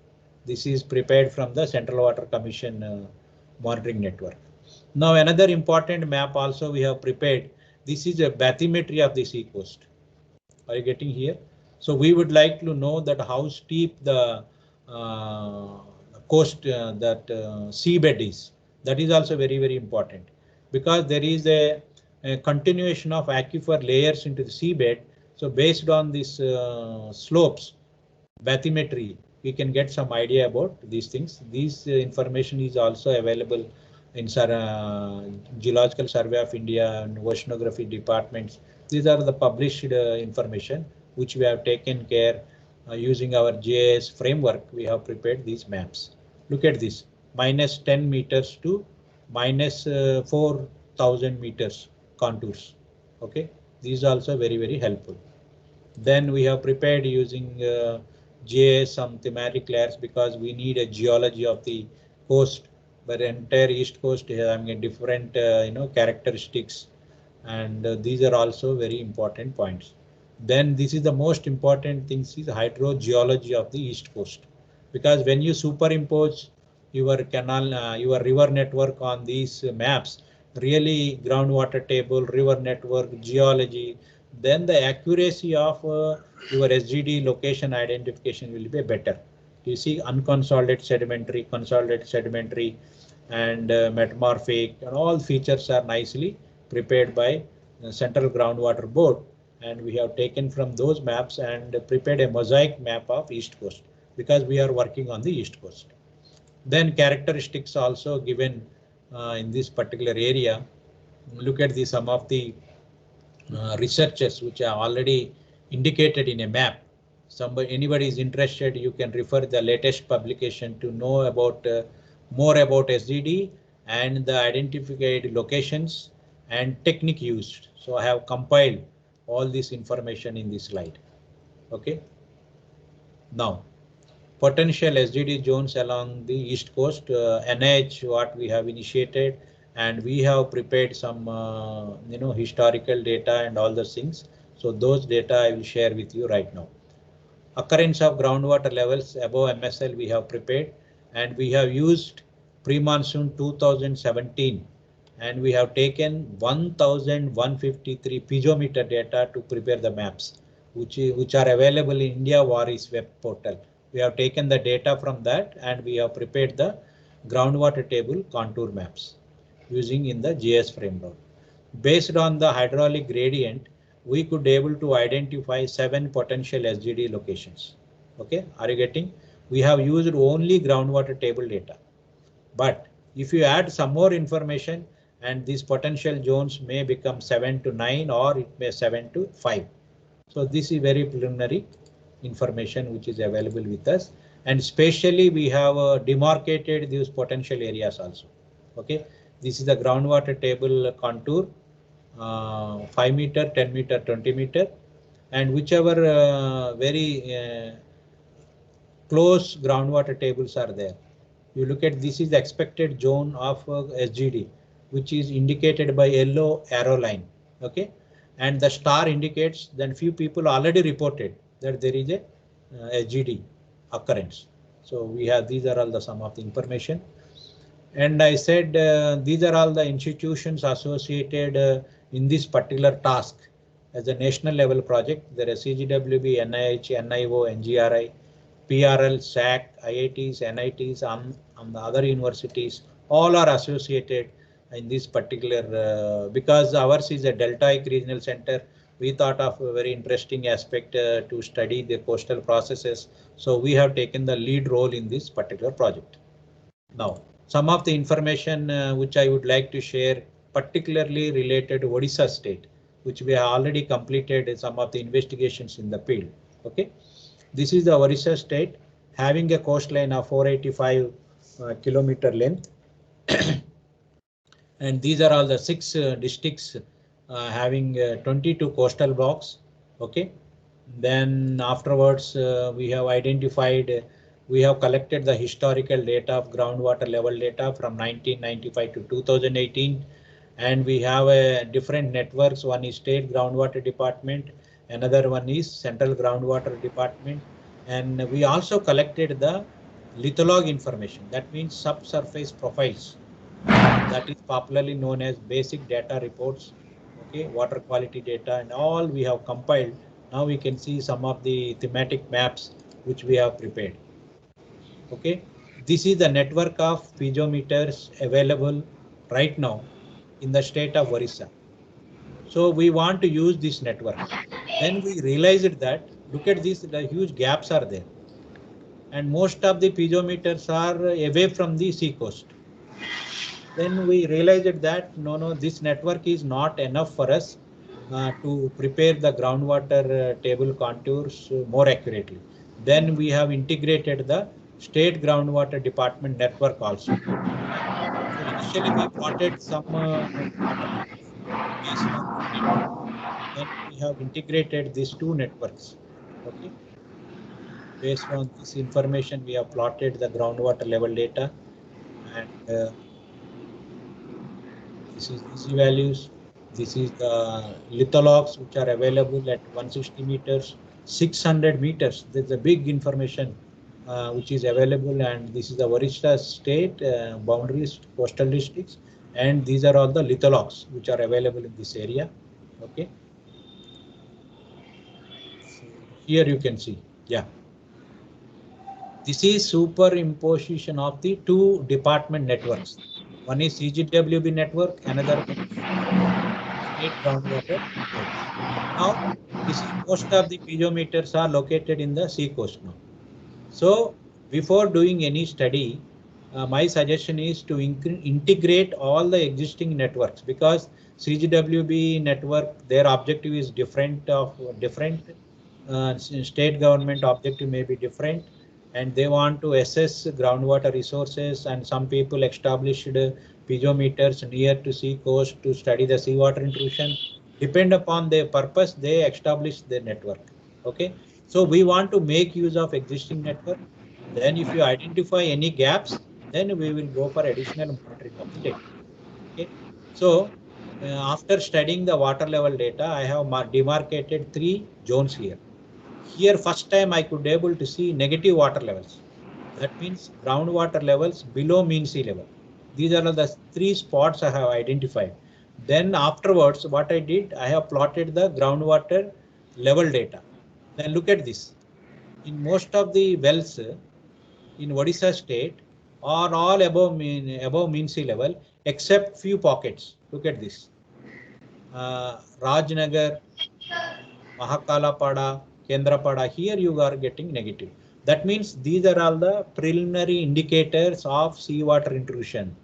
This is prepared from the Central Water Commission monitoring network. Now another important map also we have prepared. This is a bathymetry of the sea coast. Are you getting here? So we would like to know that how steep the coast that seabed is. That is also very, very important, because there is a continuation of aquifer layers into the seabed. So based on these slopes, bathymetry, we can get some idea about these things. This information is also available in Geological Survey of India and Oceanography departments. These are the published information which we have taken care using our GIS framework. We have prepared these maps. Look at this, minus 10 meters to minus 4,000 meters contours. Okay, these are also very, very helpful. Then we have prepared using GIS some thematic layers, because we need a geology of the coast, but entire East Coast having a different characteristics, and these are also very important points. Then this is the most important thing, is hydrogeology of the East Coast, because when you superimpose your canal, your river network on these maps, really groundwater table, river network, geology, then the accuracy of your SGD location identification will be better. You see unconsolidated sedimentary, consolidated sedimentary, and metamorphic, and all features are nicely prepared by Central Groundwater Board, and we have taken from those maps and prepared a mosaic map of East Coast, because we are working on the East Coast. Then characteristics also given in this particular area. Look at the some of the researches which are already indicated in a map. Anybody is interested, you can refer the latest publication to know about more about SGD and the identified locations and technique used. So I have compiled all this information in this slide. Okay. Now, potential SGD zones along the East Coast, NH, what we have initiated, and we have prepared some historical data and all those things. So those data I will share with you right now. Occurrence of groundwater levels above MSL we have prepared, and we have used pre-monsoon 2017, and we have taken 1153 piezometer data to prepare the maps, which are available in India WARIS web portal. We have taken the data from that, and we have prepared the groundwater table contour maps using in the GIS framework. Based on the hydraulic gradient, we could able to identify 7 potential SGD locations. Okay, are you getting? we have used only groundwater table data. But if you add some more information, and these potential zones may become 7 to 9 or it may 7 to 5. So this is very preliminary information which is available with us, and especially we have demarcated these potential areas also. Okay, this is the groundwater table contour, 5 meter, 10 meter, 20 meter, and whichever very close groundwater tables are there. You look at this is the expected zone of SGD, which is indicated by yellow arrow line. Okay, and the star indicates that few people already reported that there is a SGD occurrence. So we have, these are all the some of the information. And I said these are all the institutions associated in this particular task as a national level project. There are CGWB, NIH, NIO, NGRI, PRL, SAC, IITs, NITs, and the other universities, all are associated in this particular, because ours is a deltaic regional center. We thought of a very interesting aspect to study the coastal processes. So we have taken the lead role in this particular project. Now, some of the information which I would like to share, particularly related to Odisha state, which we have already completed some of the investigations in the field. Okay. This is the Odisha state having a coastline of 485 kilometer length. And these are all the 6 districts having 22 coastal blocks. Okay. Then afterwards we have identified, we have collected the historical data of groundwater level data from 1995 to 2018. And we have different networks. One is state groundwater department. Another one is central groundwater department. And we also collected the litholog information. That means subsurface profiles. That is popularly known as basic data reports. Okay, water quality data and all we have compiled. Now we can see some of the thematic maps which we have prepared. Okay, this is the network of piezometers available right now in the state of Odisha. So we want to use this network. Then we realized that, look at this, the huge gaps are there. And most of the piezometers are away from the sea coast. Then we realized that no, this network is not enough for us to prepare the groundwater table contours more accurately. Then we have integrated the state groundwater department network also. So initially we plotted some water based on network. Then we have integrated these two networks. Okay. Based on this information, we have plotted the groundwater level data, and this is easy values. This is the lithologs which are available at 160 meters, 600 meters. There's a big information which is available, and this is the Odisha state boundaries, coastal districts, and these are all the lithologs which are available in this area. Okay. So here you can see, yeah. This is superimposition of the two department networks. One is CGWB network, another state groundwater. Now, this is most of the piezometers are located in the sea coast now. So, before doing any study, my suggestion is to integrate all the existing networks, because CGWB network, their objective is different of different state government objective may be different, and they want to assess groundwater resources, and some people established piezometers near to sea coast to study the seawater intrusion. Depend upon their purpose, they establish their network. Okay, so we want to make use of existing network. Then if you identify any gaps, then we will go for additional monitoring of the data. Okay, so after studying the water level data, I have demarcated 3 zones here. Here first time I could able to see negative water levels. That means groundwater levels below mean sea level. These are the 3 spots I have identified. Then afterwards, what I did, I have plotted the groundwater level data. Then look at this. In most of the wells in Odisha state are all above mean sea level, except few pockets. Look at this. Rajnagar, Mahakalapada, Kendrapada, here you are getting negative. That means these are all the preliminary indicators of seawater intrusion.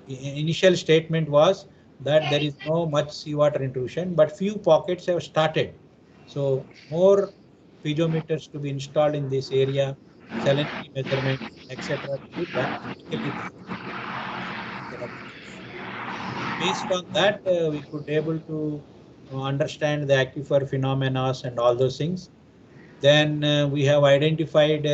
Initial statement was that there is no much seawater intrusion, but few pockets have started. So more piezometers to be installed in this area, salinity measurements, etc. to be done physically there. These are all the things. Based on that, we could able to understand the aquifer phenomena and all those things. Then we have identified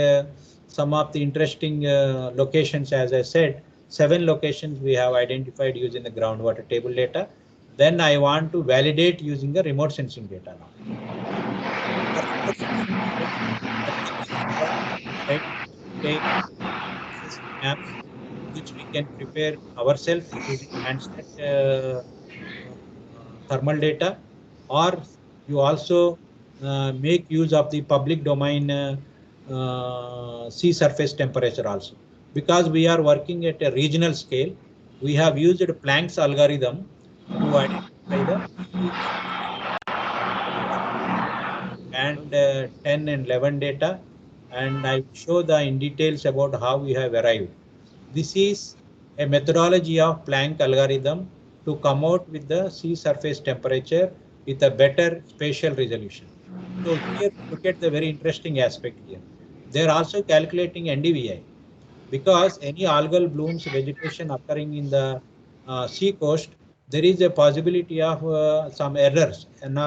some of the interesting locations. As I said, 7 locations we have identified using the groundwater table data. Then I want to validate using the remote sensing data now. For remote sensing data, the thing is about right take maps which we can prepare ourselves using Landsat thermal data, or you also make use of the public domain sea surface temperature also. Because we are working at a regional scale, we have used Planck's algorithm to identify the and 10 and 11 data, and I will show the in details about how we have arrived. This is a methodology of Planck algorithm to come out with the sea surface temperature with a better spatial resolution. So here, look at the very interesting aspect here. They're also calculating NDVI, because any algal blooms vegetation occurring in the sea coast, there is a possibility of some errors, and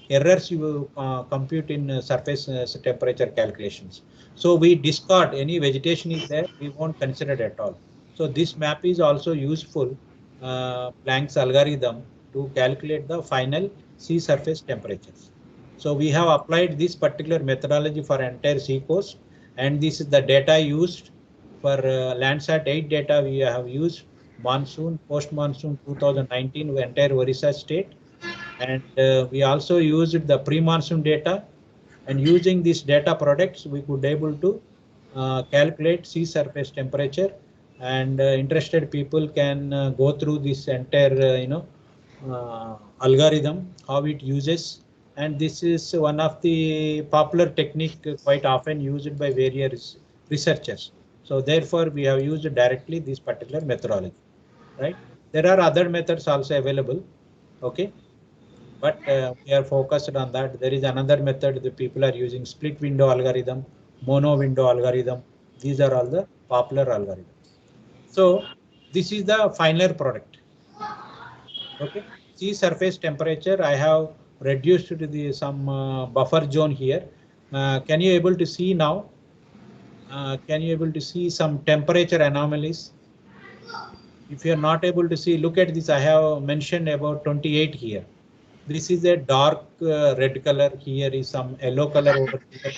errors you compute in surface temperature calculations. So we discard any vegetation is there, we won't consider it at all. So this map is also useful, Planck's algorithm, to calculate the final sea surface temperatures. So we have applied this particular methodology for entire sea coast, and this is the data used for Landsat 8 data. We have used monsoon, post-monsoon 2019 entire Orissa state, and we also used the pre-monsoon data. And using these data products, we could able to calculate sea surface temperature. And interested people can go through this entire algorithm, how it uses. And this is one of the popular technique quite often used by various researchers. So therefore, we have used directly this particular methodology, right? There are other methods also available, okay? But we are focused on that. There is another method the people are using, split window algorithm, mono window algorithm. These are all the popular algorithms. So this is the final product. Okay, sea surface temperature I have reduced to the some buffer zone here. Can you able to see now? Can you able to see some temperature anomalies? If you are not able to see, look at this. I have mentioned about 28 here. This is a dark red color. Here is some yellow color over here.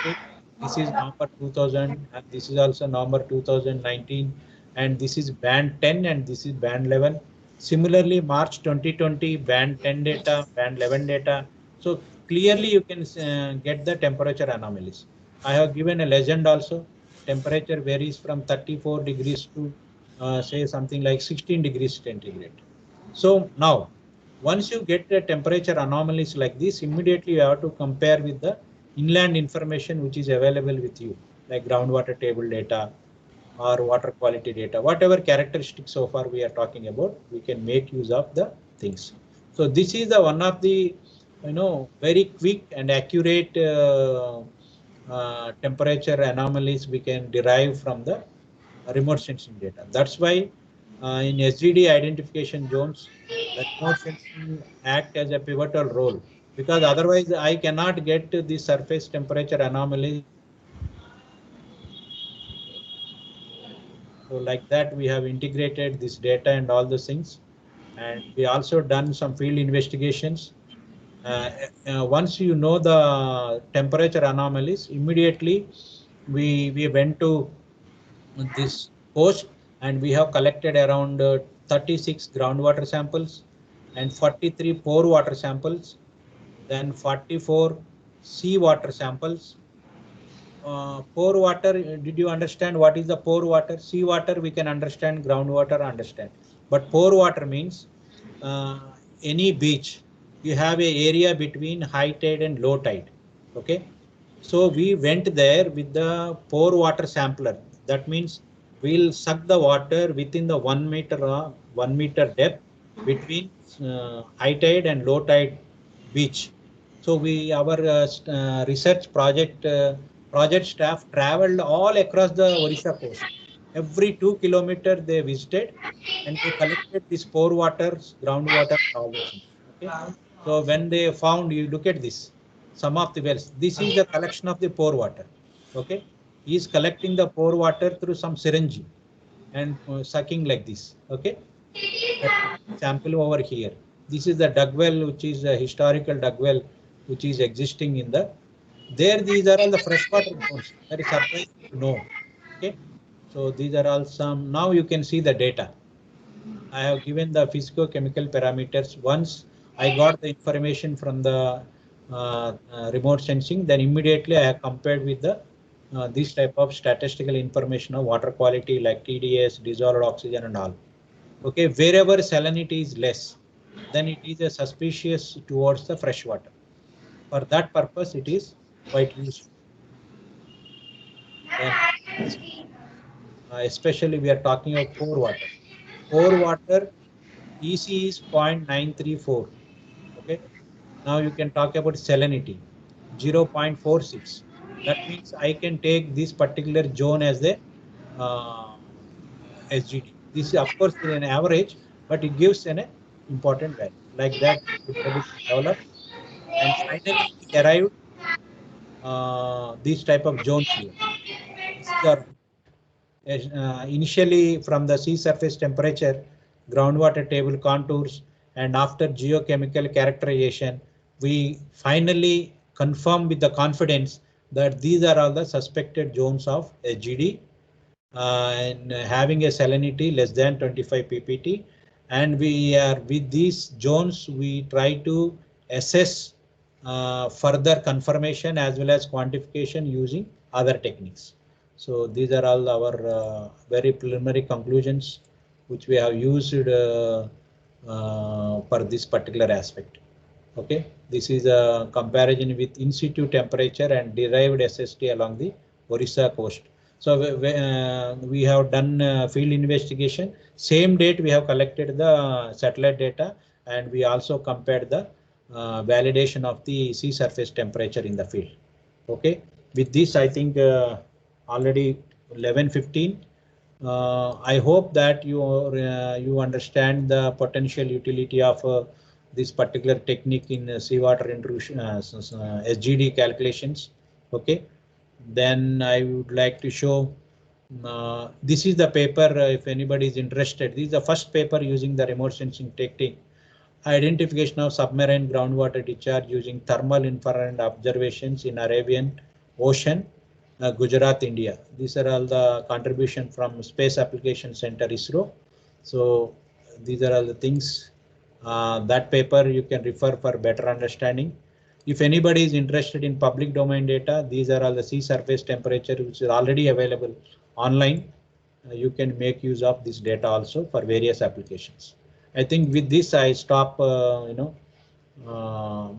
Okay. This is November 2000, and this is also November 2019, and this is band 10 and this is band 11. Similarly, March 2020 band 10 data, band 11 data. So clearly you can get the temperature anomalies. I have given a legend also. Temperature varies from 34 degrees to say something like 16 degrees centigrade. So now, once you get the temperature anomalies like this, immediately you have to compare with the inland information which is available with you, like groundwater table data or water quality data, whatever characteristics so far we are talking about, we can make use of the things. So this is the one of the very quick and accurate temperature anomalies we can derive from the remote sensing data. That's why in SGD identification zones, the remote sensing act as a pivotal role, because otherwise I cannot get the surface temperature anomaly. So like that, we have integrated this data and all those things, and we also done some field investigations. Once you know the temperature anomalies, immediately we went to this coast, and we have collected around 36 groundwater samples and 43 pore water samples, then 44 sea water samples. Pore water, did you understand what is the pore water? Sea water we can understand, groundwater understand, but pore water means any beach, you have a area between high tide and low tide, okay? So we went there with the pore water sampler. That means we'll suck the water within the 1 meter depth between high tide and low tide beach. So our research project staff traveled all across the Orissa coast. Every 2 kilometers they visited and they collected this pore water, groundwater, all those things. Okay. So when they found, you look at this, some of the wells, this is the collection of the pore water. Okay. He is collecting the pore water through some syringe and sucking like this. Okay. Sample over here. This is the dug well, which is a historical dug well, which is existing in the there. These are all the freshwater zones. That is surprising to know. Okay. So these are all some. Now you can see the data. I have given the physico-chemical parameters. Once I got the information from the remote sensing, then immediately I have compared with the this type of statistical information of water quality like TDS, dissolved oxygen and all. Okay, wherever salinity is less, then it is a suspicious towards the fresh water. For that purpose, it is quite useful. Then, especially we are talking of pore water. Pore water EC is 0.934. Okay. Now you can talk about salinity 0.46. That means I can take this particular zone as the SGD. This is of course an average, but it gives an important value. Like that, we were able to develop, and finally we arrived these type of zones here. These are initially from the sea surface temperature, groundwater table contours, and after geochemical characterization, we finally confirm with the confidence that these are all the suspected zones of SGD and having a salinity less than 25 ppt. And we are with these zones, we try to assess further confirmation as well as quantification using other techniques. So these are all our very preliminary conclusions which we have used for this particular aspect. Okay, this is a comparison with in situ temperature and derived SST along the Orissa coast. So we have done field investigation. Same date we have collected the satellite data, and we also compared the validation of the sea surface temperature in the field. Okay, with this I think already 11:15. I hope that you understand the potential utility of this particular technique in seawater intrusion SGD calculations. Okay, then I would like to show this is the paper if anybody is interested. This is the first paper using the remote sensing technique, identification of submarine groundwater discharge using thermal infrared observations in Arabian Ocean, Gujarat, India. These are all the contribution from Space Application Center, ISRO. So these are all the things. That paper you can refer for better understanding. If anybody is interested in public domain data, these are all the sea surface temperature which is already available online. You can make use of this data also for various applications. I think with this I stop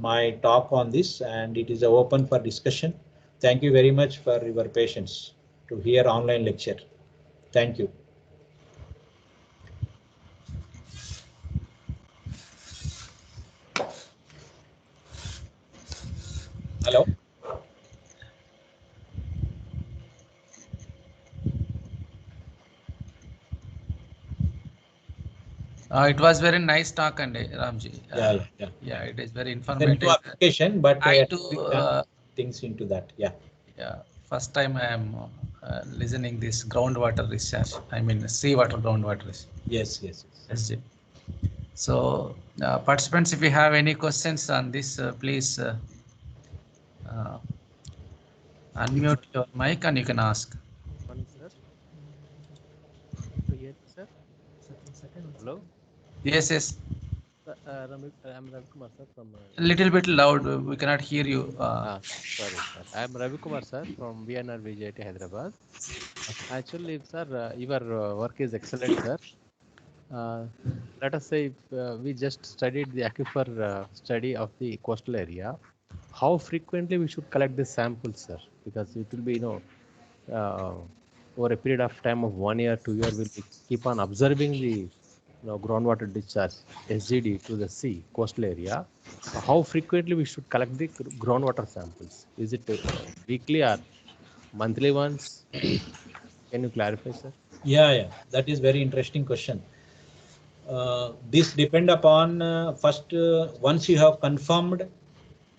my talk on this, and it is open for discussion. Thank you very much for your patience to hear online lecture. Thank you. Hello. It was very nice talk, and Ramji. Yeah, it is very the informative. new application, but I too things into that. Yeah. First time I am listening this groundwater research. I mean seawater groundwater research. Yes. So participants, if you have any questions on this, please unmute your mic and you can ask. Morning, sir. Here, sir. Hello. Yes. I'm Ravi Kumar, sir, from. A little bit loud. We cannot hear you. Sorry, sir. I'm Ravi Kumar, sir, from VNR VJT Hyderabad. Actually, sir, your work is excellent, sir. Let us say if, we just studied the aquifer study of the coastal area. how frequently we should collect this samples, sir? Because it will be, over a period of time of 1 year, 2 year, we'll keep on observing the groundwater discharge SGD to the sea coastal area. How frequently we should collect the groundwater samples? Is it weekly or monthly once? Can you clarify, sir? Yeah, that is very interesting question. This depend upon first once you have confirmed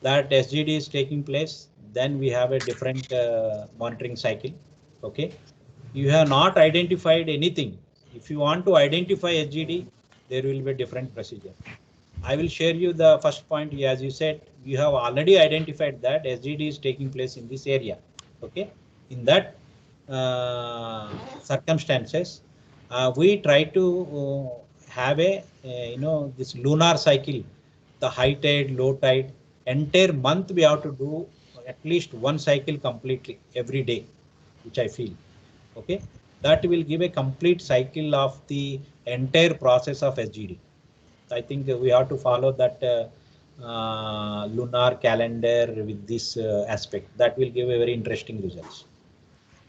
that SGD is taking place, then we have a different monitoring cycle. Okay, you have not identified anything. If you want to identify SGD, there will be a different procedure. I will share you the first point. As you said, you have already identified that SGD is taking place in this area. Okay, in that circumstances, we try to have a this lunar cycle, the high tide, low tide, entire month we have to do at least one cycle completely every day, which I feel. Okay, that will give a complete cycle of the entire process of SGD. I think we have to follow that lunar calendar with this aspect. That will give a very interesting results.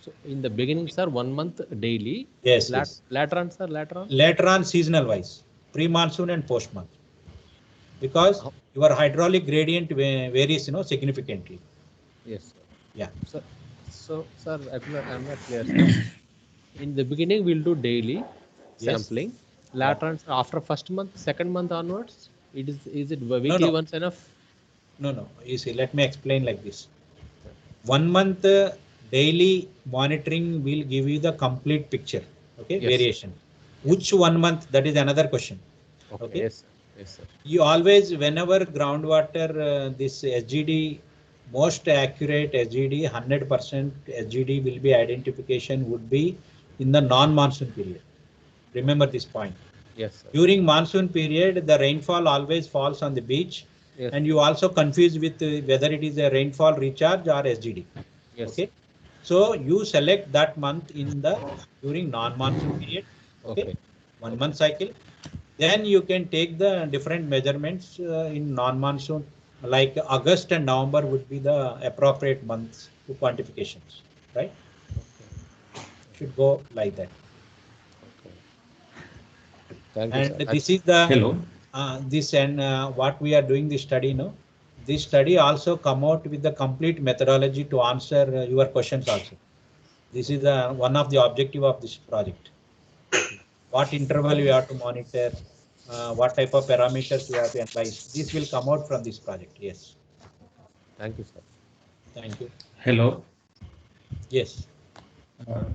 So in the beginning, sir, 1 month daily. Yes. Later on, sir, later on? Later on, seasonal wise, pre-monsoon and post-monsoon. Because your hydraulic gradient varies, significantly. Yes, sir. Yeah. So, sir, I'm not clear, sir. In the beginning, we'll do daily sampling. Later on, after first month, second month onwards, is it weekly once enough? No. You see, let me explain like this. 1 month daily monitoring will give you the complete picture. Okay, yes. Variation. Which 1 month? That is another question. Okay. Yes, sir. Yes, sir. You always, whenever groundwater, this SGD, most accurate SGD, 100% SGD will be identification would be in the non-monsoon period. Remember this point. Yes, sir. During monsoon period, the rainfall always falls on the beach. Yes. And you also confuse with whether it is a rainfall recharge or SGD. Yes. Okay. So you select that month in the during non-monsoon period. Okay. 1 month cycle. Then you can take the different measurements in non-monsoon, like August and November would be the appropriate months to quantifications, right? Should go like that. Thank you, and sir. This is the this and what we are doing this study. This study also come out with the complete methodology to answer your questions also. This is one of the objective of this project. What interval you have to monitor, what type of parameters you have to analyze. This will come out from this project. Yes. Thank you, sir. Thank you. Hello. Yes.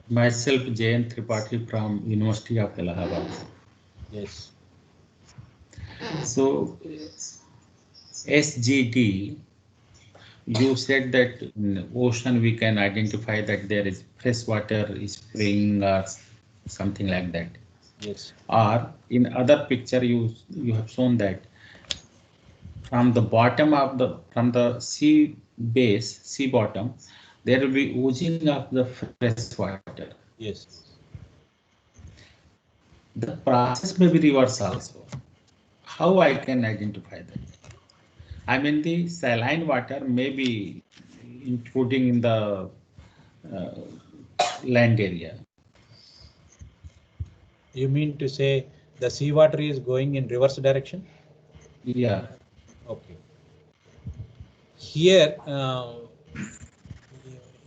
Myself, Jayan Tripathi from University of Allahabad. Yes. So, SGD, you said that in ocean we can identify that there is freshwater spring or something like that. Yes. Or in other picture you have shown that from the bottom of the sea base, sea bottom, there will be oozing of the fresh water. Yes. The process may be reverse also. How I can identify that? I mean, the saline water may be including in the land area. You mean to say the seawater is going in reverse direction? Yeah. Okay. Here,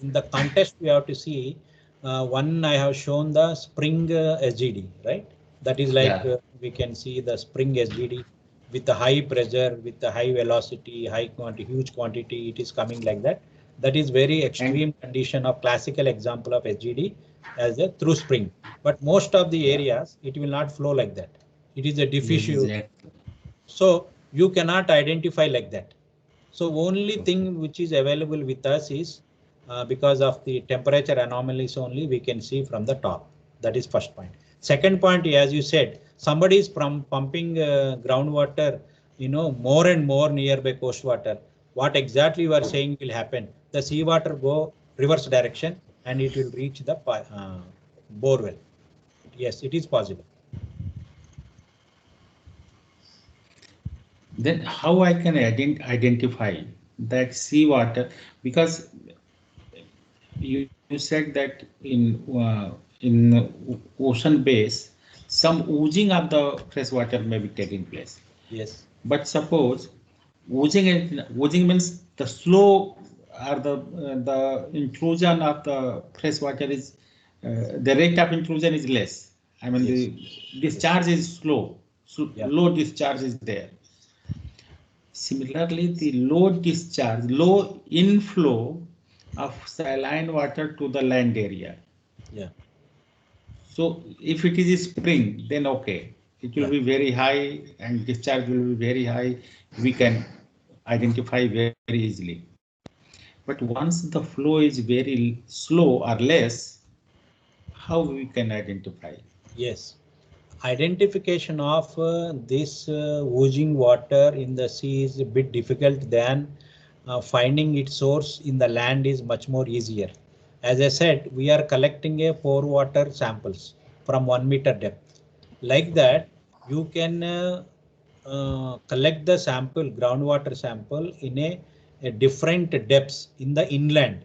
in the context, we have to see one. I have shown the spring SGD, right? That is like we can see the spring SGD with the high pressure, with the high velocity, high quantity, huge quantity. It is coming like that. That is very extreme condition of classical example of SGD as a through spring. But most of the areas, it will not flow like that. It is a diffuse. Exactly. So you cannot identify like that. So only thing which is available with us is because of the temperature anomalies only we can see from the top. That is first point. Second point, as you said, somebody is pumping groundwater, more and more nearby coast water. What exactly you are saying will happen? The seawater go reverse direction and it will reach the borewell. Yes, it is possible. Then how I can identify that seawater, because you said that in ocean base, some oozing of the fresh water may be taking place. Yes. But suppose oozing means the slow or the intrusion of the fresh water is the rate of intrusion is less. I mean Yes. the discharge is slow, so Yeah. low discharge is there. Similarly, the low inflow of saline water to the land area. Yeah. So if it is a spring, then okay, it will be very high and discharge will be very high. We can identify very easily. But once the flow is very slow or less, how we can identify? Yes. Identification of this oozing water in the sea is a bit difficult than finding its source in the land is much more easier. As I said, we are collecting a pore water samples from 1 meter depth. Like that, you can collect the sample, groundwater sample in a different depths in the inland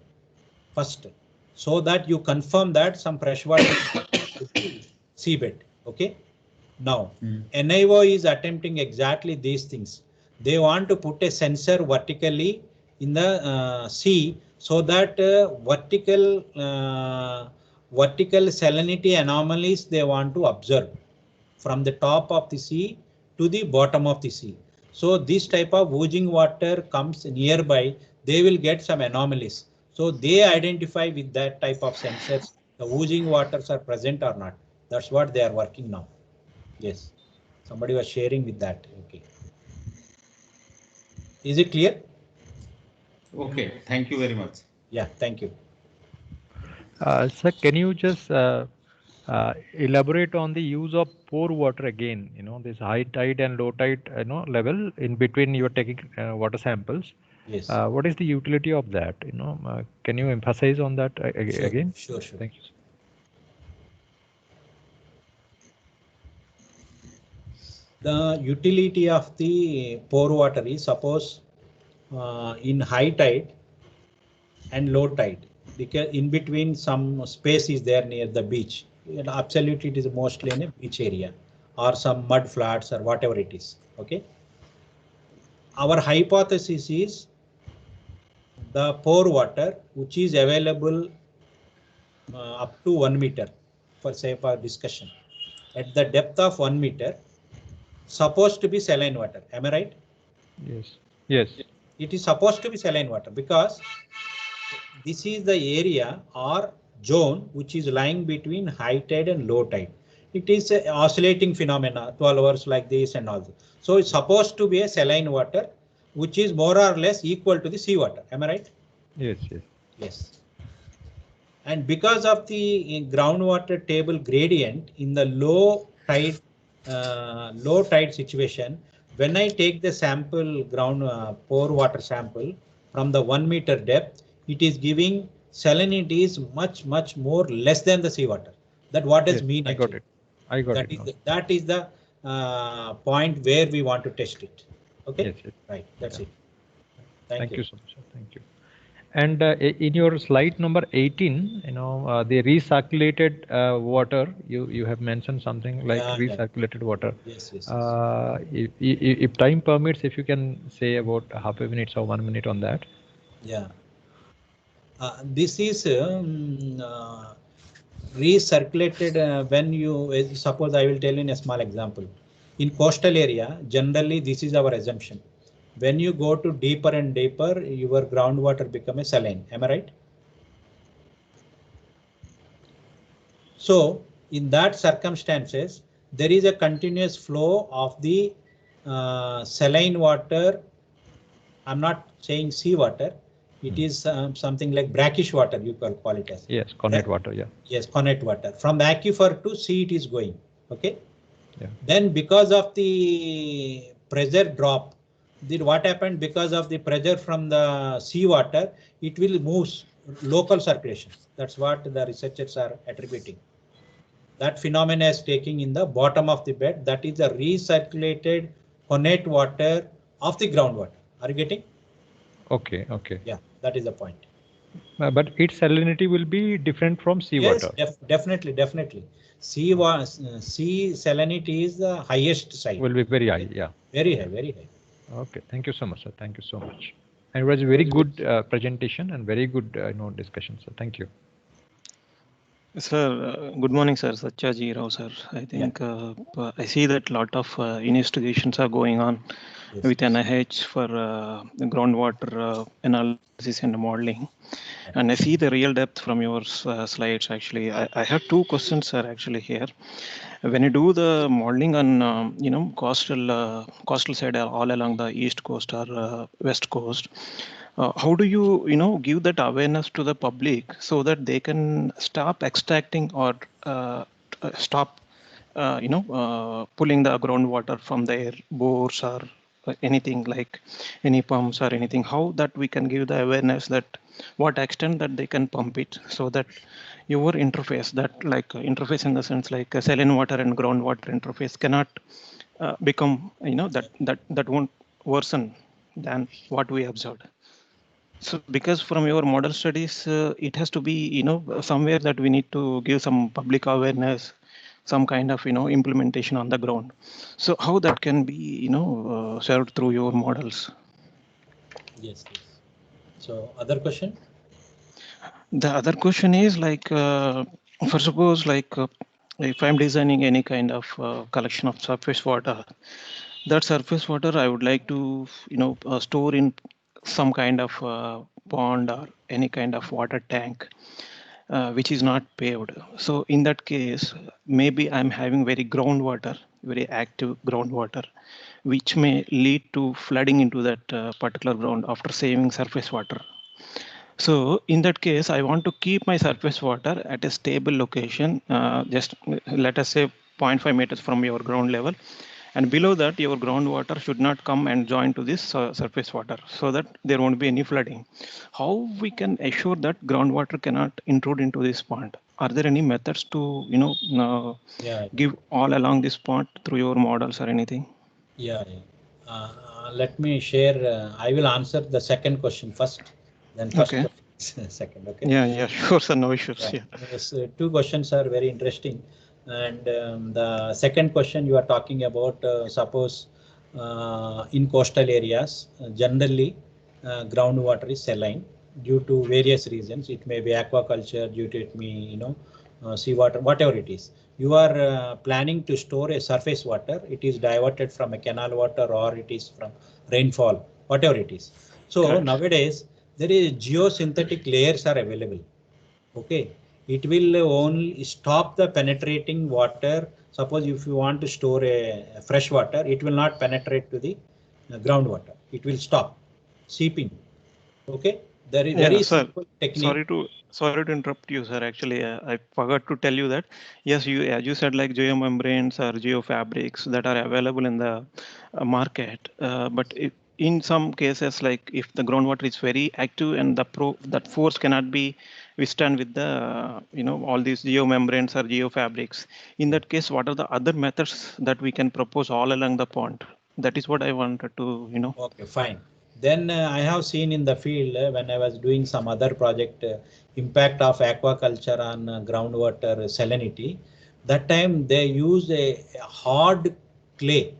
first, so that you confirm that some fresh water seabed. Okay. Now, NIO is attempting exactly these things. They want to put a sensor vertically in the sea so that vertical salinity anomalies they want to observe from the top of the sea to the bottom of the sea. So this type of oozing water comes nearby, they will get some anomalies. So they identify with that type of sensors the oozing waters are present or not. That's what they are working now. Yes. Somebody was sharing with that. Okay. Is it clear? Okay, thank you very much. Yeah, thank you. Sir, can you just elaborate on the use of pore water again? You know, this high tide and low tide, level in between you are taking water samples. Yes. What is the utility of that? Can you emphasize on that again? Sure. Thank you. The utility of the pore water is, suppose in high tide and low tide, because in between some space is there near the beach. And absolutely, it is mostly in a beach area or some mud flats or whatever it is. Okay. Our hypothesis is the pore water, which is available up to 1 meter, for say for discussion, at the depth of 1 meter, supposed to be saline water. Am I right? Yes. It is supposed to be saline water because this is the area or zone which is lying between high tide and low tide. It is an oscillating phenomena, 12 hours like this and all that. So it's supposed to be a saline water, which is more or less equal to the seawater. Am I right? Yes. And because of the groundwater table gradient in the low tide situation, when I take the sample pore water sample from the 1 meter depth, it is giving salinity is much more less than the seawater. That what does mean? I got it. That is the point where we want to test it. Okay. Yes. Right. That's it. Thank you so much. Thank you. And in your slide number 18, the recirculated water, you have mentioned something like recirculated water. Yes. If time permits, if you can say about half a minute or 1 minute on that. Yeah. This is recirculated when you suppose I will tell you in a small example. In coastal area, generally this is our assumption. When you go to deeper and deeper, your groundwater become a saline. Am I right? So in that circumstances, there is a continuous flow of the saline water. I'm not saying seawater. It is something like brackish water, you can call it as. Yes, connate water, yeah. Yes, connate water. From aquifer to sea it is going. Okay. Yeah. Then because of the pressure drop, what happened because of the pressure from the seawater, it will move local circulation. That's what the researchers are attributing. That phenomena is taking in the bottom of the bed. That is the recirculated connate water of the groundwater. Are you getting? Okay, okay. Yeah, that is the point. But its salinity will be different from seawater. Yes, definitely. Sea salinity is the highest side. Will be very high, yeah. Very high. Okay, thank you so much, sir. Thank you so much. And it was a very good presentation and very good discussion. So thank you. Sir, good morning, sir. Satyaji Rao, sir. I think I see that lot of investigations are going on with NIH for groundwater analysis and modeling. And I see the real depth from your slides. Actually, I have two questions, sir. Actually, here, when you do the modeling on coastal side all along the east coast or west coast, how do you give that awareness to the public so that they can stop extracting or stop pulling the groundwater from their bores or anything like any pumps or anything? How that we can give the awareness that what extent that they can pump it so that your interface, that like interface in the sense like a saline water and groundwater interface cannot become that won't worsen than what we observed. So because from your model studies, it has to be somewhere that we need to give some public awareness, some kind of implementation on the ground. So how that can be served through your models? Yes. So other question? The other question is like, for suppose like if I'm designing any kind of collection of surface water, that surface water I would like to store in some kind of pond or any kind of water tank which is not paved. So in that case, maybe I'm having very active groundwater, which may lead to flooding into that particular ground after saving surface water. So in that case, I want to keep my surface water at a stable location, just let us say 0.5 meters from your ground level. And below that, your groundwater should not come and join to this surface water so that there won't be any flooding. How we can assure that groundwater cannot intrude into this pond? Are there any methods to, give all along this pond through your models or anything? Yeah. Let me share. I will answer the second question first, then first question second. Okay. Yeah, sure, sir. No issues. Yeah. Yes, two questions are very interesting. And the second question you are talking about, suppose in coastal areas, generally groundwater is saline due to various reasons. It may be aquaculture, due to it may seawater, whatever it is. You are planning to store a surface water. It is diverted from a canal water or it is from rainfall, whatever it is. So nowadays there is geosynthetic layers are available. Okay. It will only stop the penetrating water. Suppose if you want to store a fresh water, it will not penetrate to the groundwater. It will stop seeping. Okay, there is very simple technique. Sorry to interrupt you, sir. Actually, I forgot to tell you that yes, as you said, like geomembranes or geofabrics that are available in the market, but in some cases, like if the groundwater is very active and that force cannot be withstand with the all these geomembranes or geofabrics, in that case, what are the other methods that we can propose all along the pond? That is what I wanted to Okay, fine. Then I have seen in the field when I was doing some other project, impact of aquaculture on groundwater salinity. That time they used a hard clay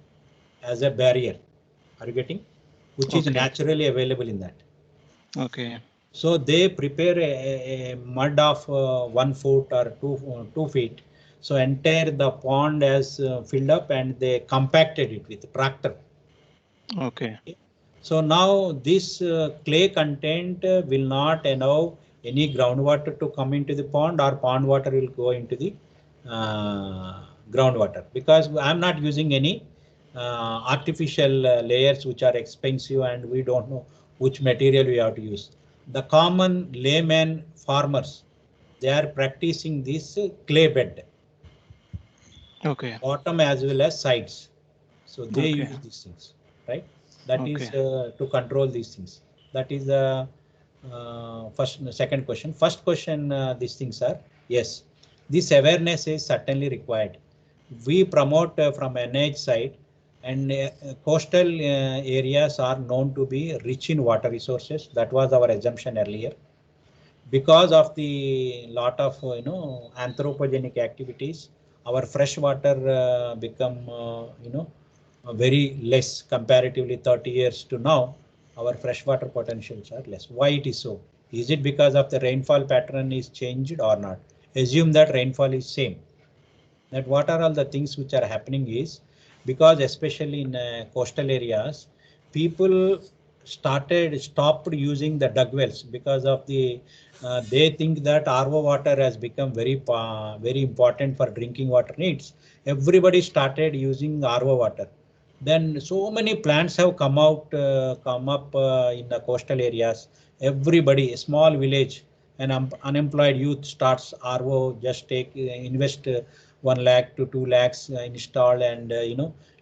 as a barrier. Are you getting? Which is naturally available in that. Okay. So they prepare a mud of 1 foot or 2 feet. So entire the pond has filled up and they compacted it with tractor. Okay. So now this clay content will not allow any groundwater to come into the pond, or pond water will go into the groundwater, because I'm not using any artificial layers which are expensive and we don't know which material we have to use. The common layman farmers, they are practicing this clay bed. Okay. Bottom as well as sides. So they use these things, right? That is to control these things. That is the second question. First question, these things are, yes, this awareness is certainly required. We promote from NIH side And coastal areas are known to be rich in water resources. That was our assumption earlier. Because of the lot of anthropogenic activities, our fresh water become very less comparatively 30 years to now. Our freshwater potentials are less. Why it is so? Is it because of the rainfall pattern is changed or not? Assume that rainfall is same. That what are all the things which are happening is because especially in coastal areas, people stopped using the dug wells because of the they think that RO water has become very important for drinking water needs. Everybody started using RO water. Then so many plants have come up in the coastal areas. Everybody, a small village, an unemployed youth starts RO, just invest 1 lakh to 2 lakhs install and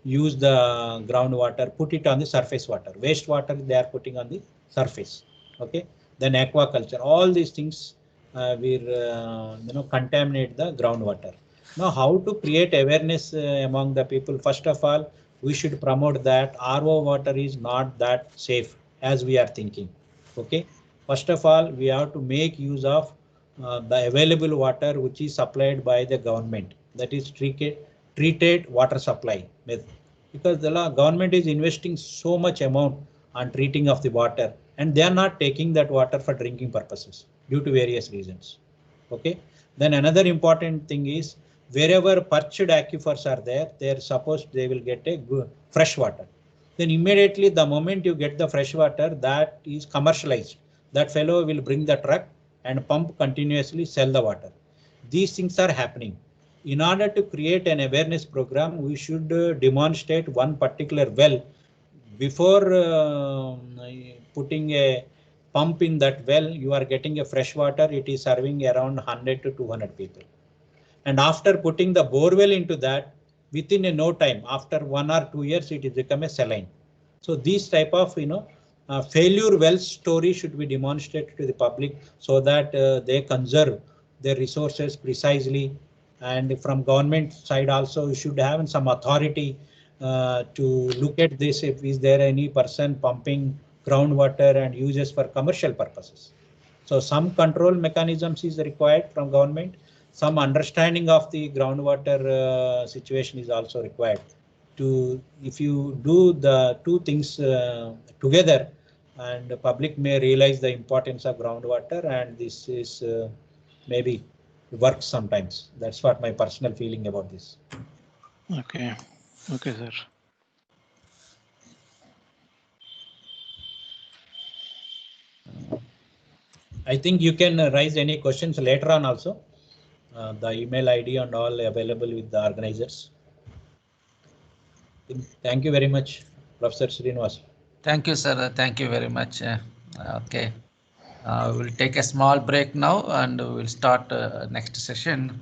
use the groundwater, put it on the surface water. Wastewater they are putting on the surface. Okay. Then aquaculture, all these things will contaminate the groundwater. Now, how to create awareness among the people? First of all, we should promote that RO water is not that safe as we are thinking. Okay. First of all, we have to make use of the available water which is supplied by the government. That is treated water supply method. Because the government is investing so much amount on treating of the water, and they are not taking that water for drinking purposes due to various reasons. Okay. Then another important thing is wherever perched aquifers are there, they're supposed they will get a good fresh water. Then immediately the moment you get the fresh water, that is commercialized. That fellow will bring the truck and pump continuously, sell the water. These things are happening. In order to create an awareness program, we should demonstrate one particular well. Before putting a pump in that well, you are getting a fresh water. It is serving around 100 to 200 people. And after putting the borewell into that, within a no time, after 1 or 2 years, it is become a saline. So these type of failure well story should be demonstrated to the public so that they conserve their resources precisely. And from government side also, you should have some authority to look at this. If is there any person pumping groundwater and uses for commercial purposes. So some control mechanisms is required from government. Some understanding of the groundwater situation is also required. If you do the two things together, and the public may realize the importance of groundwater, and this is maybe works sometimes. That's what my personal feeling about this. Okay. Okay, sir. I think you can raise any questions later on also. The email ID and all available with the organizers. Thank you very much, Professor Srinivas. Thank you, sir. Thank you very much. Okay. We'll take a small break now and we'll start next session.